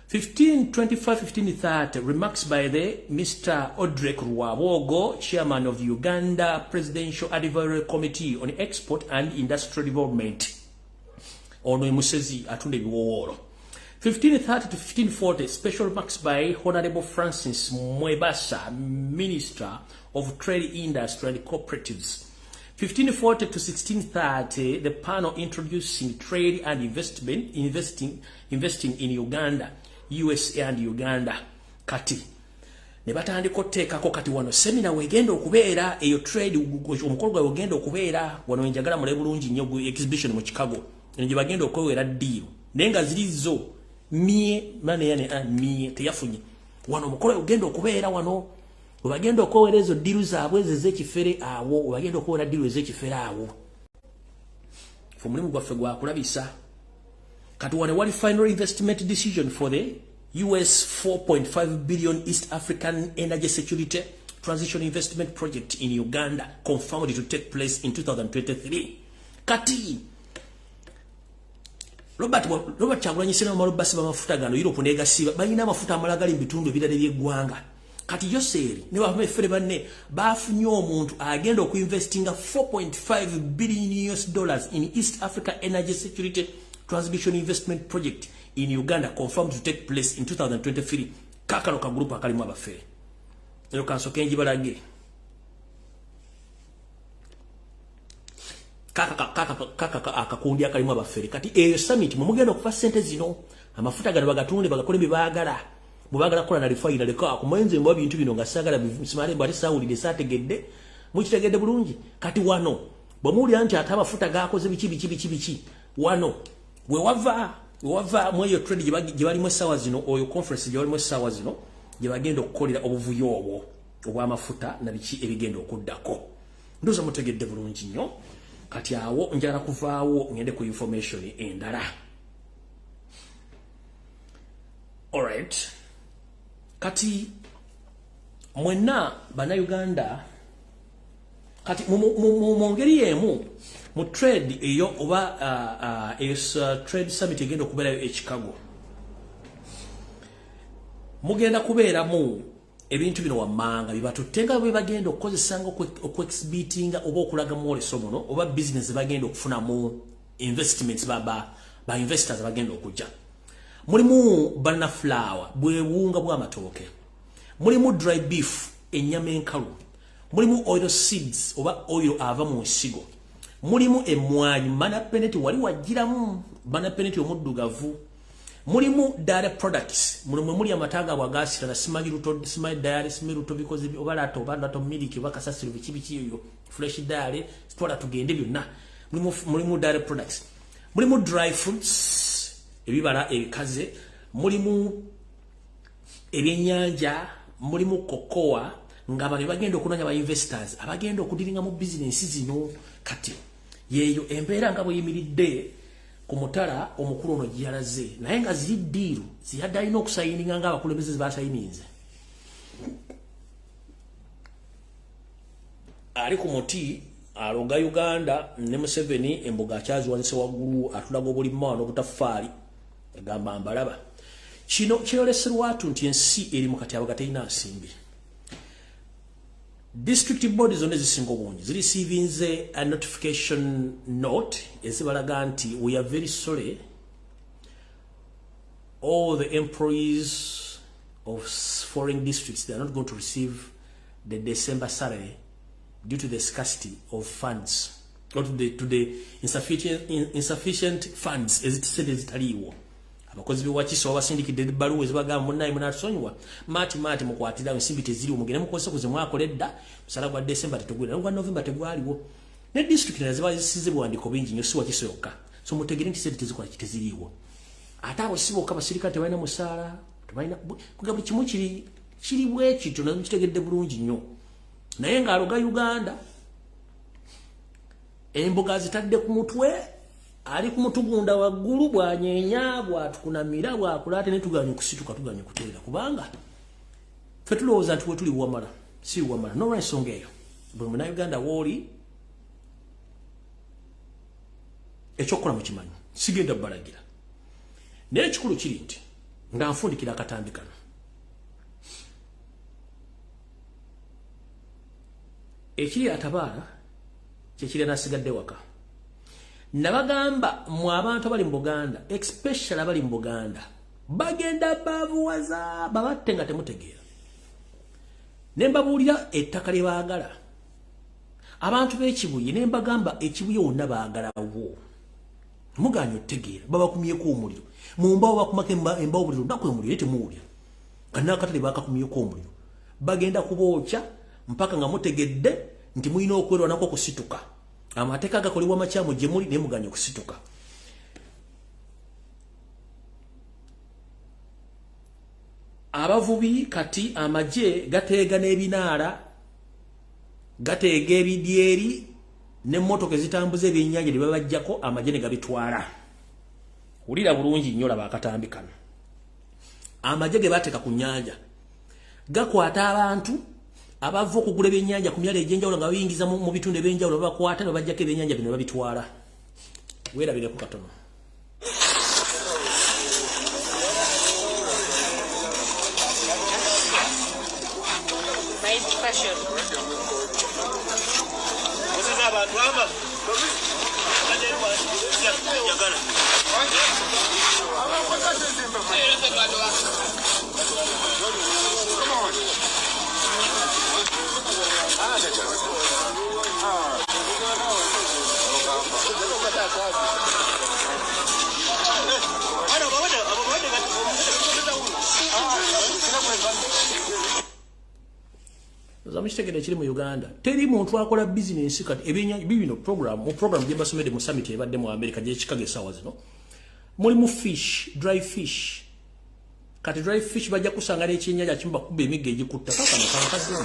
1525, 1530, remarks by Mr. Odrek Ruwabogo, Chairman of the Uganda Presidential Advisory Committee on Export and Industrial Development. Ono Musezi atunde biworo. 1530 to 1540, special remarks by Honorable Francis Mwebasa, Minister of Trade, Industry and Cooperatives. 1540 to 1630, the panel introducing trade and investing in Uganda, USA and Uganda. Kati ne batandika oteekako kati wano semina wegenda okubeera eyo trade omukolo gwa wegenda okubeera wano njagala mule bulungi nnyo exhibition mu Chicago nje bagenda okwewera deal nenga zilizo mie mane yane mie teyafunye wano omukolo ogenda okubeera wano bagenda okwewera ezo deal zaabwe ezekifere awo bagenda okwewera deal ezekifere awo fumulimu gwaffe gwa kulabisa. Kati wano wali final investment decision for the US 4.5 billion East African Energy Security Transition Investment Project in Uganda, confirmed to take place in 2023. Kati Robert Chagulanyi Sena Malubasi bamafuta gano Europe negasiba balina amafuta amalagali bitundu ebirala by'eggwanga. Kati yoseri ne bafere banne bafunye omuntu agenda okuinvestinga 4.5 billion US dollars in East Africa Energy Security Transmission Investment Project in Uganda, confirmed to take place in 2023. Kakalo ka group akalimu abafere. Ero kanso kenji balage. Kaka akakundi akalimu abafere. Kati eyo summit mumugenda okufa sente zino. Amafuta gano bagatunde bagakole bibagala. Mubagala kola na refinery ka kumenze mwa bintu bino ngasagala bisimale bali sawulide sategedde. Mukitegedde bulungi. Kati wano bamuli anti atamafuta gakoze bichi wano we wava mweyo trade gibali mwe sawa zino oyo conference gibali mwe sawa zino gibagenda okukolera obuvuyo obwo obw'amafuta na biki ebigenda okuddako ndoza mutegedde bulungi nnyo. Kati awo njala kuvaawo ngende ku information endala. Alright, kati mwenna bana Uganda kati mu ngeri yemu mu trade eyo oba trade summit egenda okubeerayo e Chicago mugenda kubeera mu ebintu bino wammanga bibatutenga bwe bagenda okukozesanga okuexhibitinga oba okulaga mu olesomono oba business bagenda okufuna mu investments ba investors bagenda okujja. Mulimu banana flour bwewunga bw'amatooke, mulimu dry beef ennyama enkalu, mulimu oil seeds oba oil ava mu nsigo, mulimu emwanyi manapeneti wali wajiramu manapeneti omuddugavu, mulimu dairy products mulimu muli amataga bwagasira na simali dairy simiruto bikoze obalato milk bakasasiro biki yo fresh dairy stwala tugende byonna mulimu dairy products, mulimu dry fruits ebibala ebikaze, mulimu ebyenyanja, mulimu cocoa nga bali bagenda okunanya ba investors abagenda okudiringa mu business zino. Kati yeyo embeera nga bweyimiridde ku mutala omukulu ono gyalaze naye nga ziri ddiiru ziyadde alina okusayininga nga abakulembeze zibasayininze. Ali ku muti alonga Uganda ne Museveni embuga akyaziwanise waggulu atulaga obulimma wano obutafaali egamba mbalaba. Kino kyoleserwa watu nti ensi eri mu katyabaga terina nsimbi. District bodies zonna ezisinga obungi zireceiving a notification note ezibalaga nti we are very sorry all the employees of foreign districts, they are not going to receive the December salary due to the scarcity of funds or to the insufficient funds ezitaliiwo. Abakozi b'ewakiso abasindikidde ebbaluwa ezibagamba munnaye munatusonyiwa maati mukwatira ensimbi teziriwo mugende mukozesa kuze mwakoledda musala gwa December tetugwira ngwa November tegwaliwo ne district naziba zisize buwandiiko bingi nnyo si Wakiso yokka so mutegere nti sente tezikola kiteziriwo ate abo siboka abasirikale tebalina musaala tebalina kugamba kimu kiri bwekityo nazo kitegedde bulungi nnyo naye ng'aloga Uganda emboga zitadde ku mutwe ali ku mutugunda waggulu bwanyenya bwatukunamira bwakulate ne tuganye kusituka tuganye kuteera kubanga ffe tulowooza nti we tuli wamala si wamala n'olwensonga eyo buli Munnayuganda wooli ekyokukola mu kimanyi sigenda bbalagira naye ekikulu kiri nti nga nfundikira akatambi kano ekiri atabaala kyekiri nasigadde waka nabagamba mu abantu abali mu Buganda especially abali mu Buganda bagenda bavuwaza babatte nga temutegeera ne mbabuulira ettaka lye baagala abantu b'ekibuye ne mbagamba ekibuye wonna baagalawo muganye otegeera babakumyeko omuliro mumbawo bakumako embawo buli lunaku omuliro ye temuwulira kanakatale bakakumyeko omuliro bagenda kubookya mpaka nga mutegedde nti mulina okwerwanako okusituka amateeka gakolebwa makyamu gye muli naye muganye okusituka abavubi kati amagye gateega n'ebinaala gateega ebidyeri n'emmotoka ezitambuza ebyennyanja ne babajjako amagye ne gabitwala wulira bulungi nnyo laba akatambi kano amagye ge bateeka ku nnyanja gakwata abantu abava okugula ebyennyanja ku myalo egy'enjawulo nga bayingiza mu bitundu ebyenjawulo babakwata ne babajjako ebyennyanja bino babitwala weerabireko katono Zamukitegedde kiri mu Uganda teri muntu akola business kati ebyennyanja bibino program gye basomedde mu summit ebadde mu America gye Chicago essaawa zino mulimu fish dry fish kati dry fish bajja kusanga n'ekyennyanja kimu bakuba emigga egikutta kakano kankadde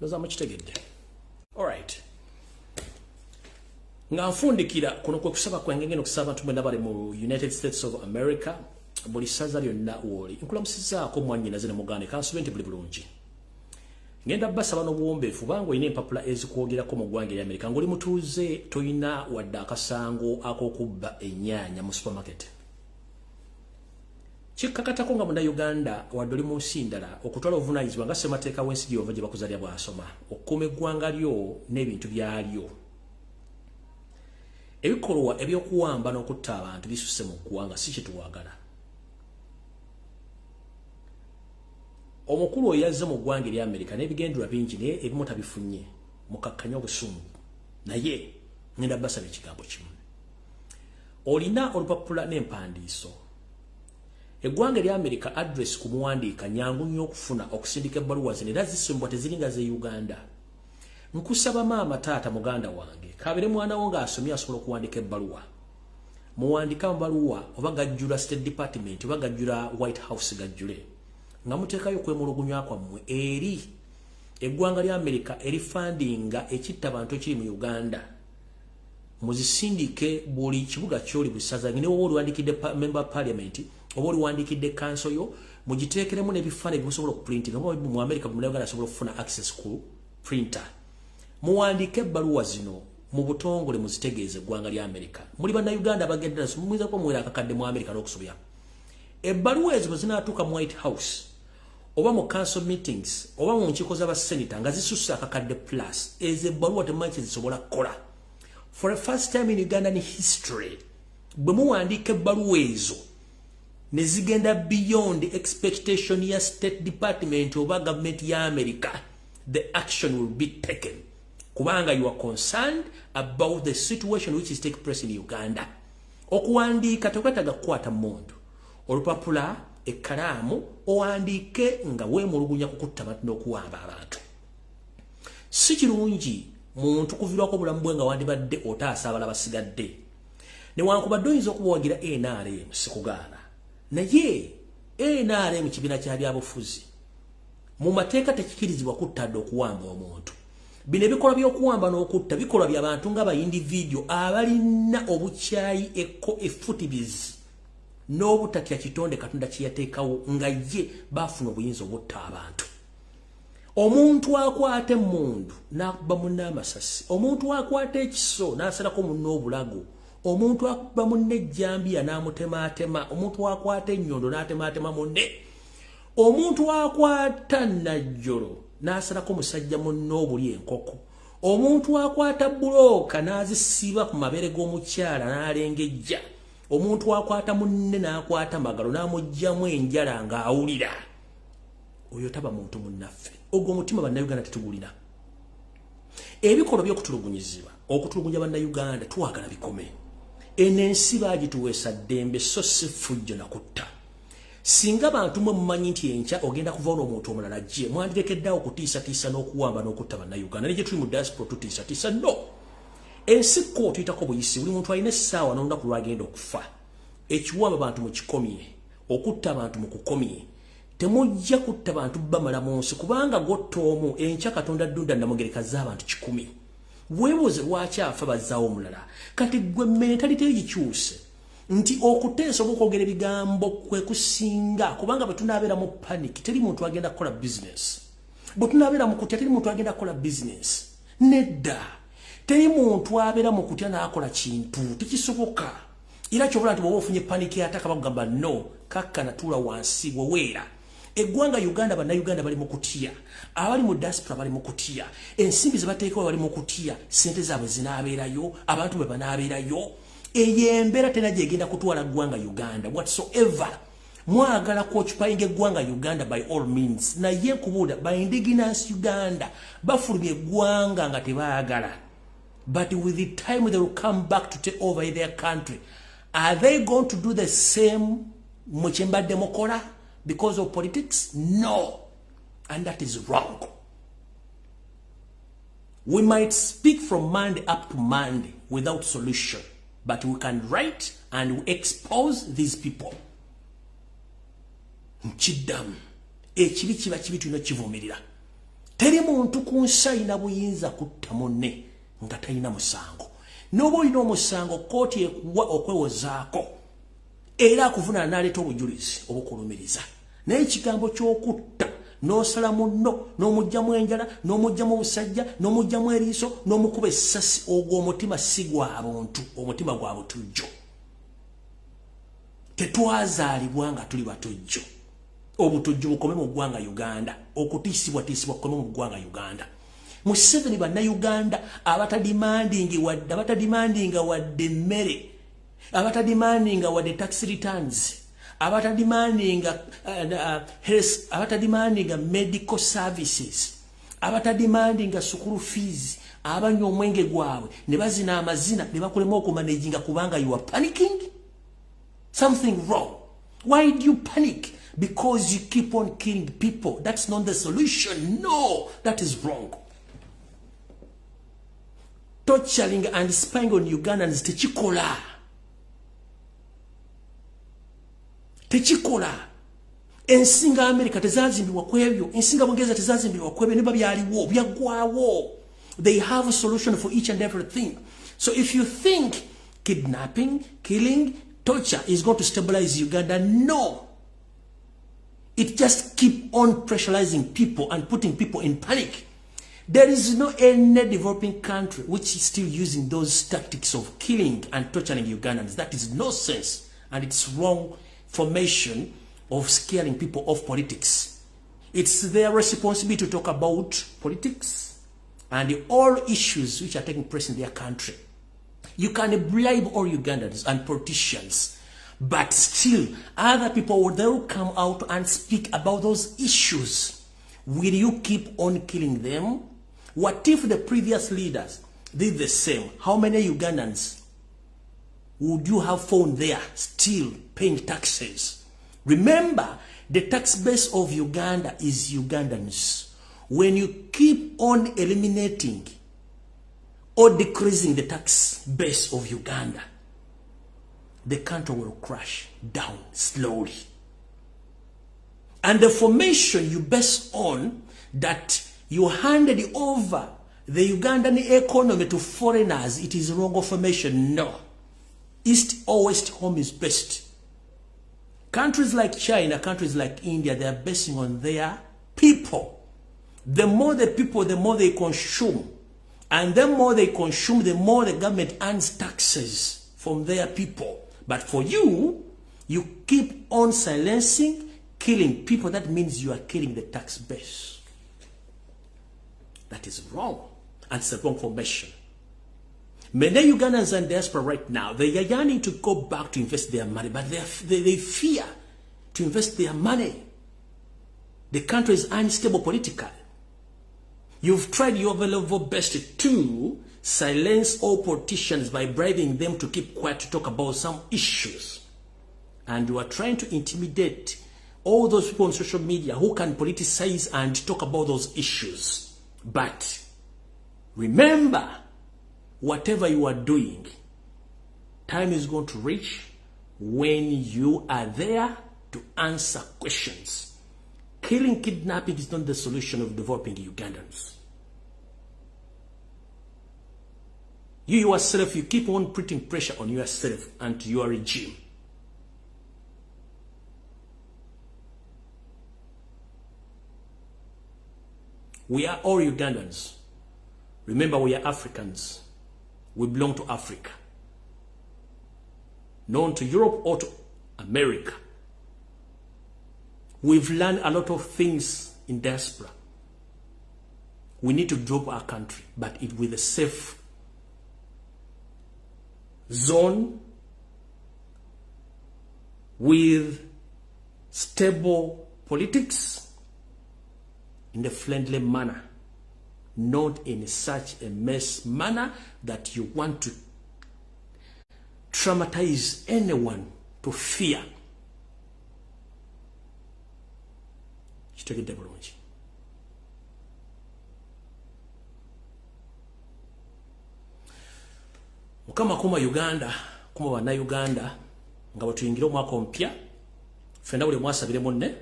Zamukitegedde. All right. Nga nfundikira kuno kwe kusaba kwange ngeno kusaba abantu mwenda bali mu United States of America buli saza lyonna woli nkulamusizaako mwanyina zene mugande kansubenti buli bulungi ngenda basaba n'obuwombeefu bango ine empapula ezikwogerako mu ggwanga ery'Amerika ng'oli mutuuze toyina wadde akasango ak'okubba ennyaanya mu supermarket kikkakatako nga Munnayuganda wadde oli mu nsi ndala okutwala obuvunaanyizibwa nga ssemateeka w'ensi gy'ova gye bakuzaalya bw'asoma okukuuma eggwanga lyo n'ebintu byalyo ebikolwa ebyokuwamba n'okutta abantu bisusse mu ggwanga si kyetuwagala omukulu oyo yazze mu ggwanga ery'Amerika n'ebigendera bingi naye ebimu tabifunye mukakkanya obusungu naye ngenda basaba ekigambo kimu olina olupapula n'empandiiso eggwanga ery'Amerika address ku muwandiika nyangu nnyo okufuna okusindika ebbaluwa zino era zisimbwa teziringa ze Uganda nkusaba maama taata muganda wange kabere mwana wo ng'asomye asobola okuwandika ebbaluwa muwandika mbaluwa oba gajjula State Department oba gajjula White House gajjule nga muteekayo kwemulugunya kwammwe eri eggwanga lya Amerika erifandinga ekitta abantu ekiri mu Uganda muzisindike buli kibuga kyoli busaza ngine wo oliwandikidde member parliament oba oliwandikidde kanso yo mugiteekeremu n'ebifaananyi bimusobola okuprintinga mu America mu Uganda asobola okufuna access ku printer muwandike ebbaluwa zino mu butongole muzitegeeze eggwanga lya America muli bannayuganda bagendera muyinza kuba muwera akakadde mu America n'okusobya ebbaluwa ezo bwe zinaatuuka mu White House oba mu council meetings oba mu nkiiko z'abasenita nga zisusse akakadde plus ezo ebbaluwa temumanyi kye zisobola kukola for the first time in Ugandan history bwe muwandiika ebbaluwa ezo ne zigenda beyond expectation ya State Department oba government ya America the action will be taken kubanga you are concerned about the situation which is taking place in Uganda okuwandiika tekwetaga kukwata muntu olupapula ekkalaamu owandiike nga weemulugunya kukutta abantu n'okuwamba abantu si kirungi muntu kuvirwako obulamu bwe nga wandibadde otaasa abala basigadde newankubadde oyinza okuba wagira NRM sikugaana naye NRM kibiina kya byabufuzi mu mateeka tekikirizibwa kuttadde okuwamba omuntu bino ebikola by'okuwamba n'okutta bikola by'abantu nga ba-individual abalina obukyayi effutibizi n'obutatya kitonde Katonda kye yateekawo nga ye baafuna obuyinza obutta abantu omuntu akwata emmundu n'akuba munne amasasi omuntu akwata ekiso n'asalako munne obulago omuntu akuba munne ejjambiya n'amutemaatema omuntu akwata ennyondo n'atemaatema munne omuntu akwata najjolo n'asalako musajja munne obuli enkoko omuntu akwata bulooka n'azisiiba ku mabere g'omukyala n'alengejja omuntu akwata munne n'akwata magalo n'amugjamu enjala ng'awulira oyo taba muntu munnaffe ogwo omutima bannayuganda tetugulina ebikolwa by'okutulugunyizibwa okutulugunya bannayuganda twagala bikome eno ensi baagituweesa ddembe so si ffujjo na kutta singa bantu mwe mumanyi nti enkya ogenda kuvaona omuntu omulala gye mwandirekeddeawo okutiisatiisa n'okuwamba n'okutta bannayuganda ne gye tuli mu diaspora tutiisatiisa no ensi kko tuyitako buyisi buli muntu alina essaawa n'olunaku lwagenda okufa ekiwamba bantu mukikomye okutta abantu mukukomye temujja kutta bantu bamala mu nsi kubanga gotta omu enkya Katonda ddunda namugereka z'abantu 100 weebuuze lwaki afa bazzaawo omulala kati gwe mentalite gikyuse nti okuteesa oba okwogera ebigambo kwe kusinga kubanga bwe tunaabeera mu panic teri muntu agenda kukola business bwe tunaabeera mu kutya teri muntu agenda kukola business nedda teri muntu abeera mu kutya n'akola kintu tekisoboka era kyobula nti bw'oba ofunye panic yataka bakugamba no kakkana tuula wansi weweera eggwanga Uganda bannayuganda bali mu kutya abali mu diaspora bali mu kutya ensimbi ze bateekawo bali mu kutya ssente zaabwe zinaabeerayo abantu bwe banaabeerayo eyo embeera tena gyegenda kutwala ggwanga Uganda whatsoever mwagala kuoccupying eggwanga Uganda by all means naye nkubuuda by indigenous Uganda bafulumya eggwanga nga tebaagala but with the time they will come back to take over their country are they going to do the same mu kye mbadde mukola because of politics? No. And that is wrong. We might speak from Monday up to Monday without solution, but we can write and we expose these people. Nchidam. Ekibi kiba kibi tulina kivumirira. Teri muntu ku nsi alina buyinza kutta munne nga talina musango. N'oba olina omusango kkooti ekuwa okwewozaako era akuvuna n'aleeta obujulizi obukulumiriza. Naye ekigambo ky'okutta n'osala munno n'omugjamu enjala n'omugjamu obusajja n'omugjamu eriiso n'omukuba essasi ogwo omutima si gwa buntu omutima gwa butujjo tetwazaalibwa nga tuli batujjo obutujjo bukome mu ggwanga Uganda okutiisibwatiisibwa kukome mu ggwanga Uganda Museveni bannayuganda abatadimandinga wadde emmere abatadimandinga wadde tax returns abatadimandinga health abatadimandinga medical services abatadimandinga school fees abanywa omwenge gwabwe ne bazina amazina ne bakulema okumanaginga kubanga you are panicking something wrong. Why do you panic? Because you keep on killing people. That's not the solution. No, that is wrong. Torturing and spying on Ugandans techikola. Techikola. Ensinga America tezazimbibwa kwebyo, ensinga Bungereza tezazimbibwa kwebyo, niba byaliwo byagwawo. They have a solution for each and everything. So if you think kidnapping, killing, torture is going to stabilize Uganda. No. It just keep on pressurizing people and putting people in panic. There is no any developing country which is still using those tactics of killing and torturing Ugandans. That is nonsense, and it's wrong formation of scaring people off politics. It's their responsibility to talk about politics and all issues which are taking place in their country. You can bribe all Ugandans and politicians, but still other people they will come out and speak about those issues. Will you keep on killing them? What if the previous leaders did the same? How many Ugandans would you have found there still paying taxes? Remember, the tax base of Uganda is Ugandans. When you keep on eliminating or decreasing the tax base of Uganda, the country will crash down slowly. And the formation you base on that you handed over the Ugandan economy to foreigners, it is wrong formation. No. East or West home is best. Countries like China, countries like India, they are basing on their people. The more the people, the more they consume. And the more they consume, the more the government earns taxes from their people. But for you, you keep on silencing, killing people. That means you are killing the tax base. That is wrong. And it's a wrong formation. Many Ugandans and diaspora right now, they are yearning to go back to invest their money, but they fear to invest their money. The country is unstable politically. You've tried your level best to silence all politicians by bribing them to keep quiet to talk about some issues. And you are trying to intimidate all those people on social media who can politicize and talk about those issues. But remember, whatever you are doing, time is going to reach when you are there to answer questions. Killing, kidnapping is not the solution of developing Ugandans. You yourself, you keep on putting pressure on yourself and your regime. We are all Ugandans. Remember, we are Africans. We belong to Africa. Known to Europe or to America. We've learned a lot of things in diaspora. We need to drop our country, but it with a safe zone, with stable politics, in a friendly manner, not in such a mess manner that you want to traumatize anyone to fear. Kitegedde bulungi. Mukama kuma Uganda, kuma wana Uganda, nga batuyingira omwaka ompya, fenda buli mwasabire munne.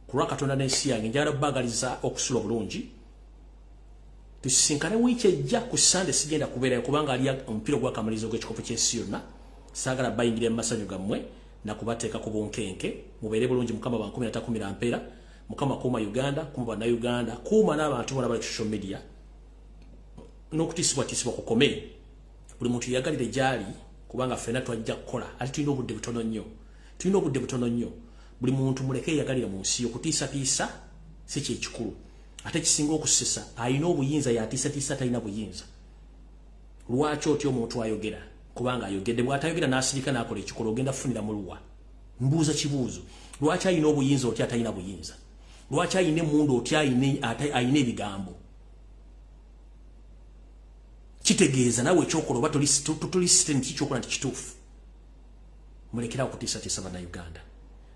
Kulwa Katonda n'ensi yange njagala bagaliza okusula bulungi. Tusisinkane wiiki ejja ku Sunday sigenda kubeerayo kubanga ali omupiira gw'akamalizo gw'ekikopo ky'ensi yonna. Saagala bayingire mu masanyu gammwe na kubateeka ku bunkenke. Mubeere bulungi. Mukama ba 13 mpeera. Mukama kuuma Uganda, kuuma bannayuganda, kuuma n'abantu bonna bali ku social media. N'okutisibwatisibwa kukome. Buli muntu yagalire gyali kubanga ffenna twajja kukola. Ati tulina obudde butono nnyo. Tulina obudde butono nnyo. Buli muntu muleke yagalira mu nsi okutiisa si kye kikulu. Ate kisinga okusesa ayina obuyinza yatiisa talina buyinza. Lwaki otyo omuntu ayogera? Kubanga ayogedde bw'atayogera n'asirika n'akola ekikolo ogenda kufunira muluwa. Mbuuza kibuuzo. Lwaki ayina obuyinza otya atalina buyinza? Lwaki ayina emmundu otya ayina ebigambo? Kitegeeza nawe ekyokola oba tolisite kikyokola nti kituufu. Mulekera okutiisa bannayuganda.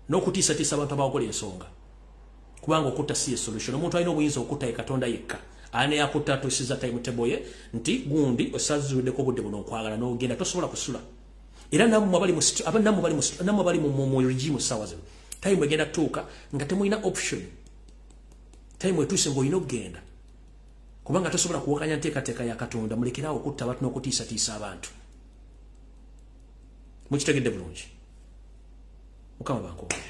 N'okutiisa abantu abakola ensonga. Kubanga okutta si solution. Omuntu alina obuyinza okutta Katonda yekka. Ani akutta tusiza timetable ye nti gundi osazuddeko obudde buno okwagala n'ogenda tosobola kusula. Era namwe bali mu regime sawa zino. Time egenda tuuka nga temulina option. Time etuuse ng'olina okugenda. Kubanga tosobola kuwakanya nteekateeka ya Katonda. Mulekerawo okutta abantu n'okutiisa abantu. mukitegedde bulungi mukama bankobere